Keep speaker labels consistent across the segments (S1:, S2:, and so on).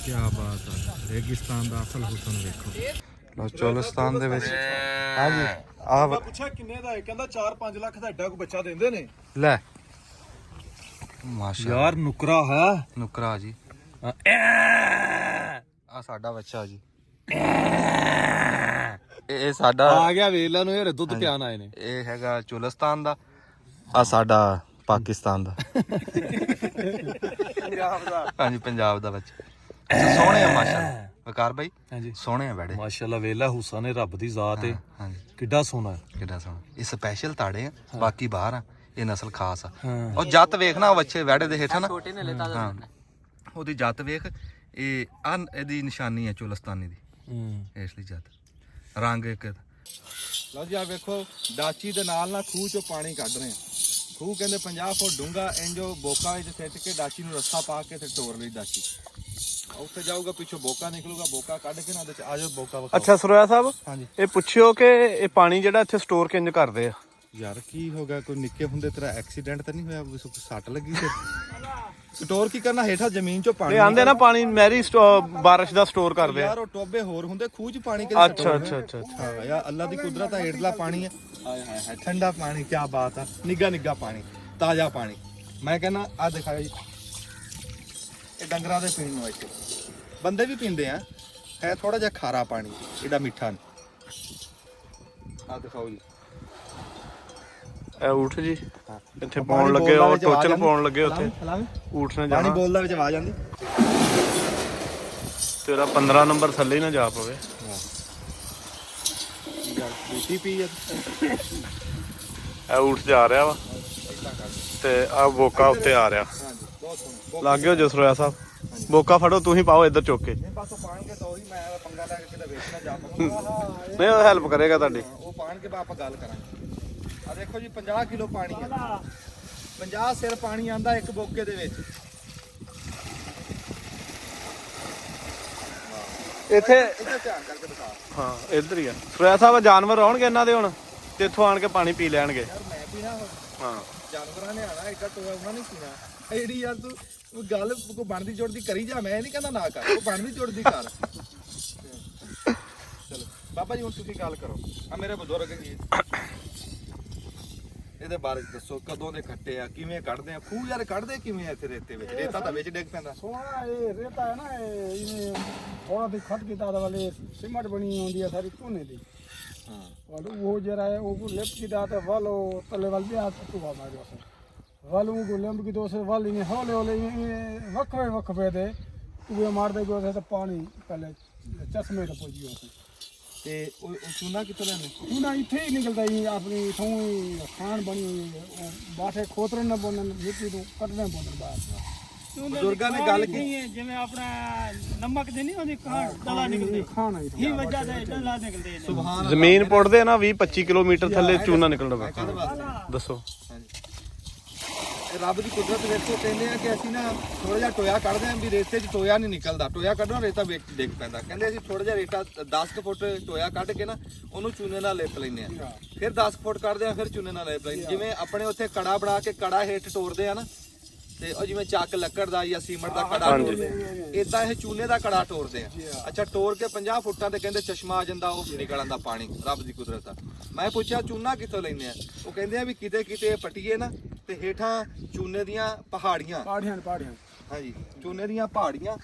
S1: क्या बात है, रेगिस्तान ਦਾ ਅਸਲ ਹੁਸਨ ਵੇਖੋ।
S2: ਲੋ ਚੋਲਿਸਤਾਨ ਦੇ ਵਿੱਚ
S1: ਹਾਂਜੀ
S2: ਆ
S1: ਮੈਂ ਪੁੱਛਿਆ ਕਿੰਨੇ ਦਾ ਹੈ, ਕਹਿੰਦਾ 4-5 ਲੱਖ ਦਾ ਐਡਾ ਕੋ ਬੱਚਾ ਦਿੰਦੇ ਨੇ।
S2: ਲੈ ਮਾਸ਼ਾ
S1: ਯਾਰ ਨੁਕਰਾ ਹੈ,
S2: ਨੁਕਰਾ ਜੀ। ਆ ਸਾਡਾ ਬੱਚਾ ਜੀ, ਇਹ ਸਾਡਾ
S1: ਆ ਗਿਆ ਵੇਲਾ ਨੂੰ, ਇਹ ਦੁੱਧ ਪਿਆਣ ਆਏ ਨੇ।
S2: ਇਹ ਹੈਗਾ ਚੋਲਿਸਤਾਨ ਦਾ, ਆ ਸਾਡਾ ਪਾਕਿਸਤਾਨ ਦਾ,
S1: ਪੰਜਾਬ ਦਾ।
S2: ਹਾਂਜੀ ਪੰਜਾਬ ਦਾ ਬੱਚਾ। ਸੋਹਣੇ ਆ ਮਾਸ਼ਾਅੱਲਾ ਵਕਾਰ ਭਾਈ,
S1: ਹਾਂਜੀ
S2: ਸੋਹਣੇ ਆ ਬੜੇ
S1: ਮਾਸ਼ਾਅੱਲਾ। ਵੇਲਾ ਹੁਸਨ ਹੈ, ਰੱਬ ਦੀ ਜ਼ਾਤ ਹੈ।
S2: ਹਾਂਜੀ
S1: ਕਿੱਡਾ ਸੋਹਣਾ ਹੈ,
S2: ਕਿੱਡਾ ਸੋਹਣਾ। ਇਹ ਸਪੈਸ਼ਲ ਤਾੜੇ ਆ, ਬਾਕੀ ਬਾਹਰ ਆ, ਇਹ ਨਸਲ ਖਾਸ ਆ। ਉਹ ਜੱਤ ਵੇਖਣਾ, ਉਹ ਬੱਚੇ ਵੜੇ ਦੇ ਹੇਠਾਂ ਨਾ, ਹਾਂ ਉਹਦੀ ਜੱਤ ਵੇਖ। ਇਹ ਇਹਦੀ ਨਿਸ਼ਾਨੀ ਹੈ ਚੋਲਿਸਤਾਨੀ ਦੀ, ਇਸ ਲਈ ਜੱਤ ਰੰਗ ਇੱਕ। ਲਓ ਜੀ ਆ ਵੇਖੋ, ਡਾਚੀ ਦੇ ਨਾਲ ਖੂਹ ਚੋਂ ਪਾਣੀ ਕੱਢ ਰਹੇ ਆ। ਖੂਹ ਕਹਿੰਦੇ 50 ਫੁੱਟ ਡੂੰਘਾ, ਇੰਜੋ ਬੋਕਾ ਵਿੱਚ ਸਿੱਟ ਕੇ ਡਾਚੀ ਨੂੰ ਰੱਸਾ ਪਾ ਕੇ ਤੇ ਟੋਰ ਲਈ ਡਾਚੀ। ਉੱਥੇ ਜਾਊਗਾ, ਪਿੱਛੋਂ ਬੋਕਾ ਨਿਕਲੂਗਾ, ਬੋਕਾ ਕੱਢ ਕੇ ਨਾ ਉਹਦੇ ਚ ਆ ਜਾਓ ਬੋਕਾ ਵਿਖਾਓ।
S3: ਅੱਛਾ ਸਰੋਇਆ ਸਾਹਿਬ,
S2: ਹਾਂਜੀ
S3: ਇਹ ਪੁੱਛਿਓ ਕਿ ਇਹ ਪਾਣੀ ਜਿਹੜਾ ਇੱਥੇ ਸਟੋਰ ਕਿੰਜ ਕਰਦੇ ਆ?
S2: ਯਾਰ ਕੀ ਹੋ ਗਿਆ, ਕੋਈ ਨਿੱਕੇ ਹੁੰਦੇ ਤੇਰਾ ਐਕਸੀਡੈਂਟ ਤਾਂ ਨਹੀਂ ਹੋਇਆ, ਕੋਈ ਸੱਟ ਲੱਗੀ ਤੇ ਸਟੋਰ ਕੀ ਕਰਨਾ? ਹੇਠਾਂ ਜ਼ਮੀਨ ਚੋਂ ਪਾਣੀ
S3: ਇਹ ਆਂਦੇ ਨਾ ਪਾਣੀ ਮਹਿਰੀ ਬਾਰਿਸ਼ ਦਾ ਸਟੋਰ ਕਰਦੇ ਆ।
S2: ਯਾਰ ਉਹ ਟੋਬੇ ਹੋਰ ਹੁੰਦੇ, ਖੂਹ ਚ ਪਾਣੀ ਕਿਤੇ
S3: ਅੱਛਾ ਅੱਛਾ ਅੱਛਾ
S2: ਹਾਂ ਯਾਰ ਅੱਲਾ ਦੀ ਕੁਦਰਤ ਆ, ਹੇਠਲਾ ਪਾਣੀ ਹੈ। ਹਾਏ ਹਾਏ ਹਾਏ ਠੰਡਾ ਪਾਣੀ, ਕੀ ਬਾਤ ਆ, ਨਿੱਘਾ ਨਿੱਘਾ ਪਾਣੀ, ਤਾਜ਼ਾ ਪਾਣੀ। ਮੈਂ ਕਹਿੰਦਾ ਆ ਦਿਖਾਓ ਜੀ, ਇਹ ਡੰਗਰਾਂ ਦੇ ਪੀਣ ਨੂੰ, ਇੱਥੇ ਬੰਦੇ ਵੀ ਪੀਂਦੇ ਆ। ਹੈ ਥੋੜਾ ਜਿਹਾ ਖਾਰਾ ਪਾਣੀ, ਇਹਦਾ ਮਿੱਠਾ ਨਹੀਂ। ਆ ਦਿਖਾਓ ਜੀ,
S3: ਇਹ ਊਠ ਜੀ ਇੱਥੇ ਪਾਉਣ ਲੱਗੇ, ਉਹ ਟੋਚਨ ਪਾਉਣ ਲੱਗੇ ਉੱਥੇ ਊਠ ਨੇ
S2: ਪਾਣੀ
S3: ਜਾਣਾ।
S2: ਬੋਲਦਾ ਵਿੱਚ ਆਵਾਜ਼ ਆਉਂਦੀ।
S3: ਤੇਰਾ 15 ਨੰਬਰ ਥੱਲੇ ਹੀ ਨਾ ਜਾ ਪਵੇ।
S2: ਪੀ
S3: ਇਹ ਊਠ ਜਾ ਰਿਹਾ ਵਾ ਤੇ ਆ ਬੋਕਾ ਉੱਤੇ ਆ ਰਿਹਾ।
S2: ਬਹੁਤ ਸੋਹਣਾ।
S3: ਲੱਗ ਗਿਓ ਜੋ ਸਰੋਇਆ ਸਾਹਿਬ, ਬੋਕਾ ਫੜੋ, ਤੁਸੀਂ ਪਾਓ ਇੱਧਰ ਚੁੱਕ ਕੇ।
S2: ਨਹੀਂ ਬਸ ਉਹ ਪਾਣਗੇ ਤਾਂ ਉਹੀ, ਮੈਂ ਪੰਗਾ ਲੈ ਕੇ ਕਿਤੇ ਵੇਚਣਾ ਜਾ ਪਾਉਂਗਾ।
S3: ਨਹੀਂ ਉਹ ਹੈਲਪ ਕਰੇਗਾ ਤੁਹਾਡੀ।
S2: ਉਹ ਪਾਣਗੇ ਆਪਾਂ ਗੱਲ ਕਰਾਂਗੇ। ਆ ਦੇਖੋ ਜੀ 50 ਕਿਲੋ ਪਾਣੀ ਆ, 50 ਸਿਰ ਪਾਣੀ ਆਂਦਾ ਇੱਕ ਬੋਕੇ ਦੇ ਵਿੱਚ।
S3: ਇੱਥੇ
S2: ਇਹਦਾ ਧਿਆਨ ਕਰਕੇ ਦਿਖਾ।
S3: ਹਾਂ ਇੱਧਰ ਹੀ ਆ ਸਰੋਇਆ ਸਾਹਿਬ। ਜਾਨਵਰ ਆਉਣਗੇ ਇਹਨਾਂ ਦੇ ਹੁਣ ਤੇ ਇੱਥੋਂ ਆਣ ਕੇ ਪਾਣੀ ਪੀ ਲੈਣਗੇ।
S2: ਯਾਰ ਮੈਂ ਪੀਣਾ,
S3: ਹਾਂ
S2: ਜਾਨਵਰਾਂ ਨੇ ਆਣਾ, ਐਡਾ ਟੋਆ ਉਹਨਾਂ ਨੇ ਪੀਣਾ। ਇਹ ਜਿਹੜੀ ਯਾਰ ਤੂੰ ਗੱਲ ਕੋਈ ਬਣਦੀ ਜੁੜਦੀ ਕਰੀ ਜਾ, ਮੈਂ ਨਹੀਂ ਕਹਿੰਦਾ ਨਾ ਕਰ, ਉਹ ਬਣਦੀ ਜੁੜਦੀ ਕਰ। ਚਲੋ ਬਾਬਾ ਜੀ ਹੁਣ ਤੁਸੀਂ ਗੱਲ ਕਰੋ, ਆ ਮੇਰੇ ਬਜ਼ੁਰਗ ਜੀ, ਇਹਦੇ ਬਾਰੇ ਦੱਸੋ, ਕਦੋਂ ਦੇ ਕੱਟੇ ਆ, ਕਿਵੇਂ ਕੱਢਦੇ ਆ ਖੂਹ? ਯਾਰ ਕੱਢਦੇ ਕਿਵੇਂ ਆ ਇੱਥੇ ਰੇਤੇ ਵਿੱਚ? ਰੇਤਾ ਤਾਂ ਵਿੱਚ ਡਿੱਗ ਪੈਂਦਾ।
S4: ਸੋਹਣਾ ਇਹ ਰੇਤਾ ਹੈ ਨਾ, ਇਹ ਥੋੜਾ ਦੀ ਖੱਟ ਕੀਤਾ ਦਾ ਵਾਲੇ ਸਿਮਟ ਬਣੀ ਹੁੰਦੀ ਹੈ ਸਾਰੀ ਝੋਨੇ ਦੀ।
S2: ਹਾਂ
S4: वो जरा है वो लिप की दात है वाल तले वाल भी आते तू मार जो से वाल वो लिंब की दो से वाल इन्हें हौले हौले वक्फे दे तू मार दे जो से पानी पहले चश्मे तो पहुंची हो
S2: ਤੇ ਉਹ ਚੂਨਾ ਕਿੱਥੋਂ ਲੈਂਦੇ?
S4: चूना इथे ही निकलता ही अपनी थों खान बनी हुई है बाठे खोतरे न बोलन मिट्टी तो कटने बोलन बाहर।
S2: ਬਜ਼ੁਰਗਾਂ ਨੇ ਗੱਲ ਕੀ?
S5: ਜਿਵੇਂ ਆਪਣਾ ਨਮਕ ਦੇ ਨਹੀਂ ਉਹਦੀ ਡਲਾ ਨਿਕਲਦੇ
S4: खाना ही
S5: ਇਹ ਵਜ੍ਹਾ ਤੇ ਡਲਾ ਨਿਕਲਦੇ ਨੇ।
S2: ਸੁਭਾਨ
S3: ਜ਼ਮੀਨ ਪੁੱਟਦੇ ਨਾ 20-25 ਕਿਲੋਮੀਟਰ ਥੱਲੇ ਚੂਨਾ ਨਿਕਲਦਾ ਵਾ। ਦੱਸੋ
S2: ਇਹ ਰੱਬ ਦੀ ਕੁਦਰਤ ਵੇਖੋ। ਕਹਿੰਦੇ ਆ ਕਿ ਅਸੀਂ ਨਾ ਥੋੜਾ ਜਿਹਾ ਟੋਇਆ ਕੱਢਦੇ ਆਂ ਵੀ ਰੇਤੇ 'ਚ ਟੋਇਆ ਨਹੀਂ ਨਿਕਲਦਾ, ਟੋਇਆ ਕੱਢਣਾ ਰੇਤਾ ਵਿੱਚ ਡਿੱਗ ਪੈਂਦਾ। ਕਹਿੰਦੇ ਅਸੀਂ ਥੋੜਾ ਜਿਹਾ ਰੇਤਾ 10 ਫੁੱਟ ਟੋਇਆ ਕੱਢ ਕੇ ਨਾ ਉਹਨੂੰ ਚੂਨੇ ਨਾਲ ਲਿਪ ਲੈਂਦੇ ਆ, ਫਿਰ 10 ਫੁੱਟ ਕੱਢਦੇ ਆ, ਫਿਰ ਚੂਨੇ ਨਾਲ ਲਿਪ ਲੈਂਦੇ। ਜਿਵੇਂ ਆਪਣੇ ਉੱਥੇ ਕੜਾ ਬਣਾ ਕੇ ਕੜਾ ਹੇਠ ਟੋਰਦੇ ਆ ਨਾ, ਤੇ ਉਹ ਜਿਵੇਂ ਚੱਕ ਲੱਕੜ ਦਾ ਜਾਂ ਸੀਮਟ ਦਾ ਕੜਾ ਟੋਰਦੇ, ਇਦਾਂ ਇਹ ਚੂਨੇ ਦਾ ਕੜਾ ਟੋਰਦੇ ਆ। ਅੱਛਾ ਟੋਰ ਕੇ 50 ਫੁੱਟਾਂ ਤੇ ਕਹਿੰਦੇ ਚਸ਼ਮਾ ਆ ਜਾਂਦਾ, ਉਹ ਨਿਕਲ ਆਂਦਾ ਪਾਣੀ। ਰੱਬ ਦੀ ਕੁਦਰਤ ਆ। ਮੈਂ ਪੁੱਛਿਆ ਚੂਨਾ ਕਿੱਥੋਂ ਲੈਂਦੇ ਆ? ਉਹ ਕਹਿੰਦੇ ਆ ਵੀ ਕਿਤੇ ਕਿਤੇ ਪਟੀਏ ਨਾ ਤੇ ਹੇਠਾਂ ਚੂਨੇ ਦੀਆਂ ਪਹਾੜੀਆਂ,
S4: पहाड़ियां
S2: ਹਾਂਜੀ ਚੂਨੇ ਦੀਆਂ ਪਹਾੜੀਆਂ,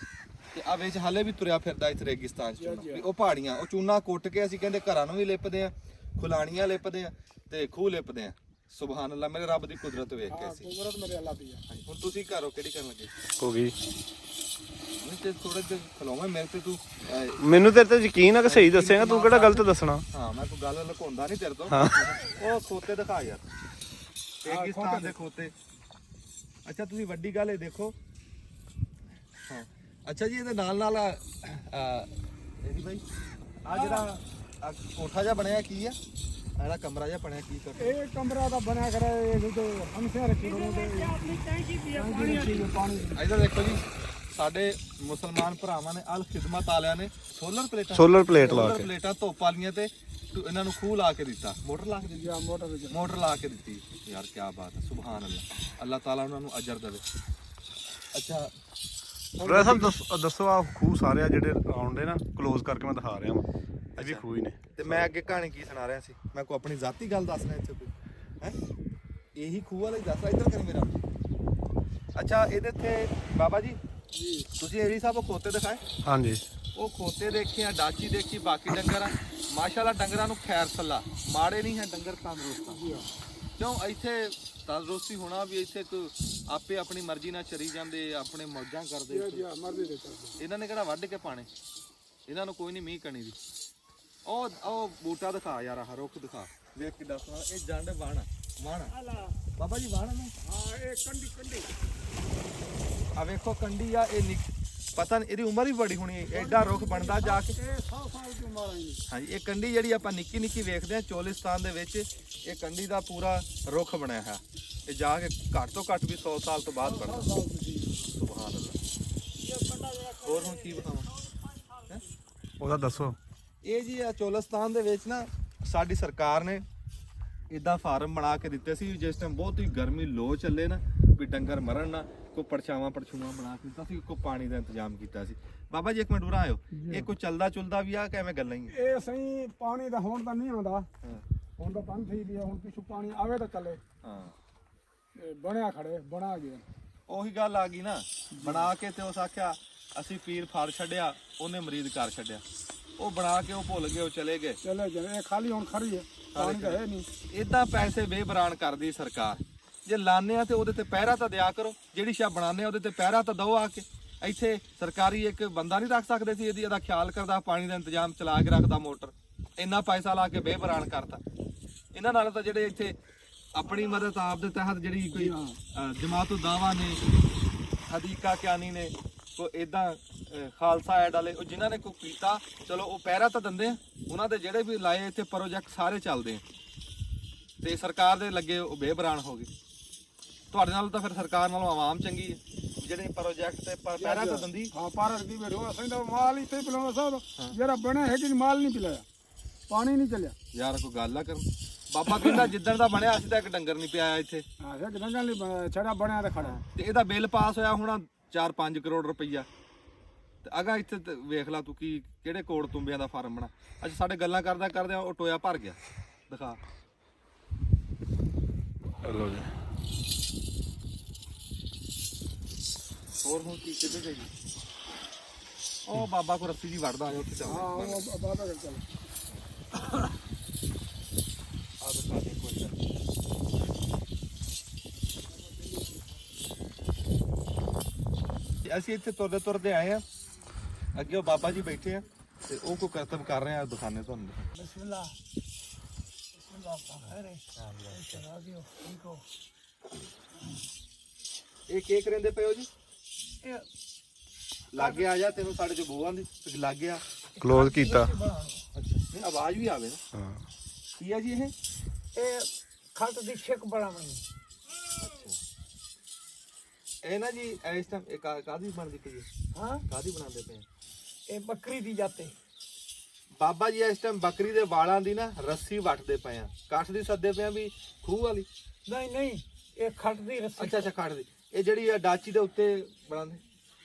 S2: ਤੇ ਆ ਵਿੱਚ ਹਾਲੇ ਵੀ ਤੁਰਿਆ ਫਿਰਦਾ ਇੱਥੇ ਰੇਗਿਸਤਾਨ 'ਚ ਚੂਨਾ। ਵੀ ਉਹ ਪਹਾੜੀਆਂ, ਉਹ ਚੂਨਾ ਕੁੱਟ ਕੇ ਅਸੀਂ ਕਹਿੰਦੇ ਘਰਾਂ ਨੂੰ ਵੀ ਲਿਪਦੇ ਆ, ਖੁਲਾਣੀਆਂ ਲਿਪਦੇ ਆ ਤੇ ਖੂਹ ਲਿਪਦੇ ਆ। ਸੁਭਾਨ ਅੱਲਾ, ਮੇਰੇ ਰੱਬ ਦੀ ਕੁਦਰਤ ਵੇਖ ਕੇ ਅਸੀਂ।
S4: कुदरत मेरे अल्लाह दी है।
S2: ਹਾਂਜੀ, ਹੁਣ ਤੁਸੀਂ ਘਰੋਂ ਕਿਹੜੀ ਕਰਨ ਲੱਗੇ?
S3: ਹੋ ਗਈ।
S2: ਨਹੀਂ ਤੇ ਥੋੜੇ ਜਿਹਾ ਖਲੋਵੇਂ ਮੇਰੇ ਤੇ ਤੂੰ।
S3: ਮੈਨੂੰ ਤੇਰੇ ਤੇ ਯਕੀਨ ਆ ਕਿ ਸਹੀ ਦੱਸੇਗਾ, ਤੂੰ ਕਿਹੜਾ ਗਲਤ ਦੱਸਣਾ।
S2: ਹਾਂ ਮੈਂ ਕੋਈ ਗੱਲ ਲੁਕਾਉਂਦਾ ਨਹੀਂ ਤੇਰੇ ਤੋਂ। ਉਹ ਖੋਤੇ ਦਿਖਾ ਯਾਰ, ਰੇਗਿਸਤਾਨ ਦੇ ਖੋਤੇ। ਅੱਛਾ ਤੁਸੀਂ ਵੱਡੀ ਗੱਲ ਇਹ ਦੇਖੋ। ਹਾਂ ਅੱਛਾ ਜੀ, ਇਹਦੇ ਨਾਲ ਨਾਲ ਇਹਦੀ ਬਾਈ ਆ ਜਿਹੜਾ ਕੋਠਾ ਜਿਹਾ ਬਣਿਆ ਕੀ ਆ? ਜਿਹੜਾ ਕਮਰਾ ਜਿਹਾ ਬਣਿਆ ਕੀ ਕਰ?
S4: एक कमरा तो बना कर ये जो हमसे रखी
S5: ਆਪਣੀ ਟੈਂਕੀ ਵੀ ਆ ਪਾਣੀ ਵਾਲੀ।
S4: पानी
S2: ਇੱਧਰ ਦੇਖੋ ਜੀ, ਸਾਡੇ ਮੁਸਲਮਾਨ ਭਰਾਵਾਂ ਨੇ ਅਲ ਖਿਦਮਤ ਵਾਲਿਆਂ ਨੇ ਸੋਲਰ ਪਲੇਟਾਂ,
S3: ਸੋਲਰ ਪਲੇਟ ਲਾ
S2: ਸੋਲਰ
S3: ਕੇ
S2: ਪਲੇਟਾਂ ਧੁੱਪ ਵਾਲੀਆਂ ਤੇ ਇਹਨਾਂ ਨੂੰ ਖੂਹ ਲਾ ਕੇ ਦਿੱਤਾ, ਮੋਟਰ ਲਾ ਕੇ ਦਿੱਤੀ।
S4: या मोटर
S2: ਮੋਟਰ ਲਾ ਕੇ ਦਿੱਤੀ। ਯਾਰ ਕੀ ਬਾਤ ਹੈ, ਸੁਭਾਨ ਅੱਲਾ। ਅੱਲਾਹ ਤਾਲਾ ਉਹਨਾਂ ਨੂੰ ਅਜਰ ਦੇਵੇ। ਅੱਛਾ
S3: ਡਰਾਈਵਰ ਸਾਹਿਬ ਦੱਸੋ ਆ ਖੂਹ ਸਾਰੇ ਆ ਜਿਹੜੇ ਆਉਂਦੇ ਨਾ ਕਲੋਜ਼ ਕਰਕੇ ਮੈਂ ਦਿਖਾ ਰਿਹਾ ਵਾਂ ਇਹ ਵੀ ਖੂਹ ਹੀ ਨੇ।
S2: ਤੇ ਮੈਂ ਅੱਗੇ ਕਹਾਣੀ ਕੀ ਸੁਣਾ ਰਿਹਾ ਸੀ, ਮੈਂ ਕੋ ਆਪਣੀ ਜ਼ਾਤੀ ਗੱਲ ਦੱਸ ਰਿਹਾ ਇੱਥੇ ਕੋਈ ਹੈ, ਇਹੀ ਖੂਹ ਵਾਲਾ ਹੀ ਦੱਸ, ਇੱਧਰ ਕਰੀ ਮੇਰਾ। ਅੱਛਾ ਇਹਦੇ ਇੱਥੇ ਬਾਬਾ ਜੀ ਤੁਸੀਂ ਏਰੀ ਸਾਹਿਬ ਉਹ ਖੋਤੇ ਦਿਖਾਏ?
S3: ਹਾਂਜੀ
S2: ਉਹ ਖੋਤੇ ਦੇਖੇ ਆ, ਡਾਚੀ ਦੇਖੀ, ਬਾਕੀ ਡੰਗਰ ਆ ਮਾਸ਼ਾਅੱਲਾ ਡੰਗਰਾਂ ਨੂੰ ਖੈਰ ਸੱਲਾ ਮਾੜੇ ਨਹੀਂ ਹੈ ਡੰਗਰ, ਤੰਦਰੁਸਤ ਆ। ਕਿਉਂ ਇੱਥੇ ਤੰਦਰੁਸਤੀ ਹੋਣਾ ਵੀ ਇੱਥੇ ਆਪੇ ਆਪਣੀ ਮਰਜ਼ੀ ਨਾਲ ਚਰੀ ਜਾਂਦੇ, ਆਪਣੇ ਮੌਜਾਂ ਕਰਦੇ। ਇਹਨਾਂ ਨੇ ਕਿਹੜਾ ਵੱਢ ਕੇ ਪਾਣੇ, ਇਹਨਾਂ ਨੂੰ ਕੋਈ ਨਹੀਂ ਮੀਂਹ ਕਣੀ ਦੀ। ਉਹ ਬੂਟਾ ਦਿਖਾ ਯਾਰ, ਆਹ ਰੁੱਖ ਦਿਖਾ, ਵੇਖ ਕਿੱਡਾ ਸੋਹਣਾ। ਇਹ ਜੰਡ ਵਾਣ ਬਾਬਾ ਜੀ ਵਾਣ ਨੇ।
S4: ਹਾਂ ਇਹ ਕੰਡੀ
S2: ਆ ਵੇਖੋ ਕੰਡੀ ਆ, ਇਹ ਪਤਾ ਨਹੀਂ ਇਹਦੀ ਉਮਰ ਵੀ ਬੜੀ ਹੋਣੀ ਹੈ, ਐਡਾ ਰੁੱਖ ਬਣਦਾ ਜਾ ਕੇ।
S4: ਇਹ 100 ਸਾਲ ਦੀ ਉਮਰ ਆਈ।
S2: ਹਾਂਜੀ ਇਹ ਕੰਡੀ ਜਿਹੜੀ ਆਪਾਂ ਨਿੱਕੀ ਨਿੱਕੀ ਵੇਖਦੇ ਆ ਚੋਲਿਸਤਾਨ ਦੇ ਵਿੱਚ, ਇਹ ਕੰਡੀ ਦਾ ਪੂਰਾ ਰੁੱਖ ਬਣਿਆ ਹੈ। ਇਹ ਜਾ ਕੇ ਘੱਟ ਤੋਂ ਘੱਟ ਵੀ 100 ਸਾਲ ਤੋਂ ਬਾਅਦ ਬਣਦਾ। ਸੁਭਾਨ ਅੱਲਾਹ। ਹੋਰ ਹੁਣ ਕੀ ਬਤਾਵਾਂ,
S3: ਉਹਦਾ ਦੱਸੋ।
S2: ਇਹ ਜੀ ਆ ਚੋਲਿਸਤਾਨ ਦੇ ਵਿੱਚ ਨਾ ਸਾਡੀ ਸਰਕਾਰ ਨੇ ਇਦਾਂ ਫਾਰਮ ਬਣਾ ਕੇ ਦਿੱਤੇ ਸੀ, ਜਿਸ ਟਾਈਮ ਬਹੁਤ ਹੀ ਗਰਮੀ ਲੋ ਚੱਲੇ ਨਾ, ਵੀ ਡੰਗਰ ਮਰਨ ਨਾ, ਕੋਈ ਪਰਛਾਵਾਂ ਬਣਾ ਕੇ ਦਿੱਤਾ ਸੀ, ਕੋਈ ਪਾਣੀ ਦਾ ਇੰਤਜ਼ਾਮ ਕੀਤਾ ਸੀ। ਬਾਬਾ ਜੀ ਇੱਕ ਮਿੰਟ ਉਰਾ ਆਇਓ, ਇਹ ਕੋਈ ਚੱਲਦਾ ਚੁਲਦਾ ਵੀ ਆ ਕਿ ਐਵੇਂ ਗੱਲਾਂ ਹੀ?
S4: ਇਹ ਸਹੀ ਪਾਣੀ ਦਾ ਹੁਣ ਤਾਂ ਨਹੀਂ ਆਉਂਦਾ, ਹੁਣ ਤਾਂ ਬੰਦ થઈ ਗਿਆ, ਹੁਣ ਪਿੱਛੋਂ ਪਾਣੀ ਆਵੇ ਤਾਂ ਚੱਲੇ।
S2: ਹਾਂ
S4: ਇਹ ਬਣਿਆ ਖੜੇ ਬਣਾ ਗਿਆ।
S2: ਉਹੀ ਗੱਲ ਆ ਗਈ ਨਾ, ਬਣਾ ਕੇ ਤੇ ਉਸ ਆਖਿਆ ਅਸੀਂ ਪੀਰ ਫਾੜ ਛੱਡਿਆ, ਉਹਨੇ ਮਰੀਦ ਕਰ ਛੱਡਿਆ। ਉਹ ਬਣਾ ਕੇ ਉਹ ਭੁੱਲ ਗਏ, ਉਹ ਚਲੇ ਗਏ।
S4: ਇਹ ਖਾਲੀ ਹੁਣ ਖੜੀ ਹੈ, ਪਾਣੀ ਤਾਂ ਹੈ ਨਹੀਂ।
S2: ਇਦਾਂ ਪੈਸੇ ਬੇਬਰਾਨ ਕਰਦੀ ਸਰਕਾਰ। ਜੇ ਲਾਣੇ ਆ ਤੇ ਉਹਦੇ ਤੇ ਪਹਿਰਾ ਤਾਂ ਦਿਆ ਕਰੋ, ਜਿਹੜੀ ਸ਼ਾ ਬਣਾਉਂਦੇ ਆ ਉਹਦੇ ਤੇ ਪਹਿਰਾ ਤਾਂ ਦਿਓ ਆ ਕੇ। ਇੱਥੇ ਸਰਕਾਰੀ ਇੱਕ ਬੰਦਾ ਨਹੀਂ ਰੱਖ ਸਕਦੇ ਸੀ ਇਹਦਾ ਖਿਆਲ ਕਰਦਾ, ਪਾਣੀ ਦਾ ਇੰਤਜ਼ਾਮ ਚਲਾ ਕੇ ਰੱਖਦਾ, ਮੋਟਰ। ਇੰਨਾ ਪੈਸਾ ਲਾ ਕੇ ਬੇਬਰਾਨ ਕਰਤਾ। ਇਹਨਾਂ ਨਾਲ ਤਾਂ ਜਿਹੜੇ ਇੱਥੇ ਆਪਣੀ ਮਦਦ ਆਪ ਦੇ ਤਹਿਤ ਜਿਹੜੀ ਕੋਈ ਜਮਾਤ ਦਾਵਾ ਨੇ, ਹਦੀਕਾ ਕਿਆਨੀ ਨੇ, ਕੋਈ ਇਦਾਂ ਖਾਲਸਾ ਐਡ ਵਾਲੇ, ਉਹ ਜਿਨ੍ਹਾਂ ਨੇ ਕੋਈ ਕੀਤਾ, ਚਲੋ ਉਹ ਪਹਿਰਾ ਤਾਂ ਦਿੰਦੇ ਆ। ਉਹਨਾਂ ਦੇ ਜਿਹੜੇ ਵੀ ਲਾਏ ਇੱਥੇ ਪ੍ਰੋਜੈਕਟ ਸਾਰੇ ਚੱਲਦੇ ਆ, ਤੇ ਸਰਕਾਰ ਦੇ ਲੱਗੇ ਉਹ ਬੇਬਰਾਨ ਹੋ ਗਏ। ਤੁਹਾਡੇ ਨਾਲ ਤਾਂ ਫਿਰ ਸਰਕਾਰ ਨਾਲੋਂ ਆਵਾਮ ਚੰਗੀ ਹੈ, ਜਿਹੜੇ ਪ੍ਰੋਜੈਕਟ ਤੇ ਪਹਿਰਾ ਤਾਂ ਦਿੰਦੀ।
S4: ਹਾਂ ਪਰ ਦੀ ਬੈਠੋ ਅਸੀਂ ਤਾਂ ਮਾਲ ਇੱਥੇ ਪਿਲਾਉਣਾ ਸਾਹਿਬ, ਜਿਹੜਾ ਬਣਿਆ ਹੈ ਕਿ ਮਾਲ ਨਹੀਂ ਪਿਲਾਇਆ, ਪਾਣੀ ਨਹੀਂ ਚੱਲਿਆ।
S2: ਯਾਰ ਕੋਈ ਗੱਲ ਆ ਕਰ, ਬਾਬਾ ਕਹਿੰਦਾ ਜਿੱਦਣ ਦਾ ਬਣਿਆ ਅਸੀਂ ਤਾਂ ਇੱਕ ਡੰਗਰ ਨਹੀਂ ਪਿਆਇਆ ਇੱਥੇ।
S4: ਹਾਂ ਇਹ ਡੰਗਰ ਨਹੀਂ ਛੜਾ ਬਣਿਆ ਤਾਂ ਖੜਾ।
S2: ਤੇ ਇਹਦਾ ਬਿੱਲ ਪਾਸ ਹੋਇਆ ਹੋਣਾ 4-5 ਕਰੋੜ ਰੁਪਈਆ। ਤੇ ਅਗਾ ਇੱਥੇ ਵੇਖ ਲਾ ਤੂੰ ਕੀ ਕਿਹੜੇ ਕੋੜ ਤੁੰਬਿਆਂ ਦਾ ਫਾਰਮ ਬਣਾ। ਅੱਜ ਸਾਡੇ ਗੱਲਾਂ ਕਰਦਿਆਂ ਉਹ ਟੋਇਆ ਭਰ ਗਿਆ। ਦਿਖਾ
S3: ਲੋ ਜੀ।
S2: ਹੋਰ ਹੁਣ ਕੀ ਕਿੱਥੇ ਗਈ? ਉਹ ਬਾਬਾ ਕੋ ਰੱਸੀ ਜੀ ਵੜਦਾ ਆ, ਉੱਥੇ ਚੱਲ।
S4: ਹਾਂ ਉਹ ਬਾਬਾ ਕਰ ਚੱਲ।
S2: ਆ ਦਿਖਾ ਦੇ ਕੋਈ। ਅਸੀਂ ਇੱਥੇ ਤੁਰਦੇ ਆਏ ਆ, ਅੱਗੇ ਉਹ ਬਾਬਾ ਜੀ ਬੈਠੇ ਆ ਤੇ ਉਹ ਕੋਈ ਕਰਤਬ ਕਰ ਰਹੇ ਆ, ਦਿਖਾਣੇ ਤੁਹਾਨੂੰ।
S5: ਬਿਸਮਿਲ੍ਲਾ ਬਿਸਮਿਲ੍ਲਾ ਖੈਰੇ ਚਲਾ ਦਿਓ ਠੀਕ ਹੋ।
S2: ਇਹ ਕੀ ਕਰਿੰਦੇ ਪਏ ਹੋ ਜੀ?
S5: ਇਹ
S2: ਲਾਗੇ ਆ ਜਾ, ਤੈਨੂੰ ਸਾਡੇ ਚ ਬੋਆਂ ਦੀ ਲਾਗੇ ਆ।
S3: ਕਲੋਜ਼ ਕੀਤਾ।
S2: ਅੱਛਾ ਨਹੀਂ ਆਵਾਜ਼ ਵੀ ਆਵੇ ਨਾ।
S3: ਹਾਂ
S2: ਕੀ ਆ ਜੀ ਇਹ?
S5: ਇਹ ਖੱਟ ਦੀ ਛਿੱਕ ਬਣਾਵਾਂਗੇ।
S2: ਇਹ ਨਾ ਜੀ ਇਸ ਟਾਈਮ ਇਹ ਕਾਦੀ ਬਣਦੀ ਪਈ ਹੈ?
S5: ਹਾਂ
S2: ਕਾਦੀ ਬਣਾਉਂਦੇ ਪਏ?
S5: ਇਹ ਬੱਕਰੀ ਦੀ ਜਾਤੇ।
S2: ਬਾਬਾ ਜੀ ਇਸ ਟਾਈਮ ਬੱਕਰੀ ਦੇ ਵਾਲਾਂ ਦੀ ਨਾ ਰੱਸੀ ਵੱਟਦੇ ਪਏ ਆ, ਕੱਠ ਦੀ ਸੱਦੇ ਪਏ ਆ ਵੀ ਖੂਹ ਵਾਲੀ।
S5: ਨਹੀਂ ਨਹੀਂ ਇਹ ਖੱਟ ਦੀ ਰੱਸੀ।
S2: ਅੱਛਾ ਕੱਠ ਦੀ। ਇਹ ਜਿਹੜੀ ਆ ਡਾਚੀ ਦੇ ਉੱਤੇ ਬਣਾਉਂਦੇ,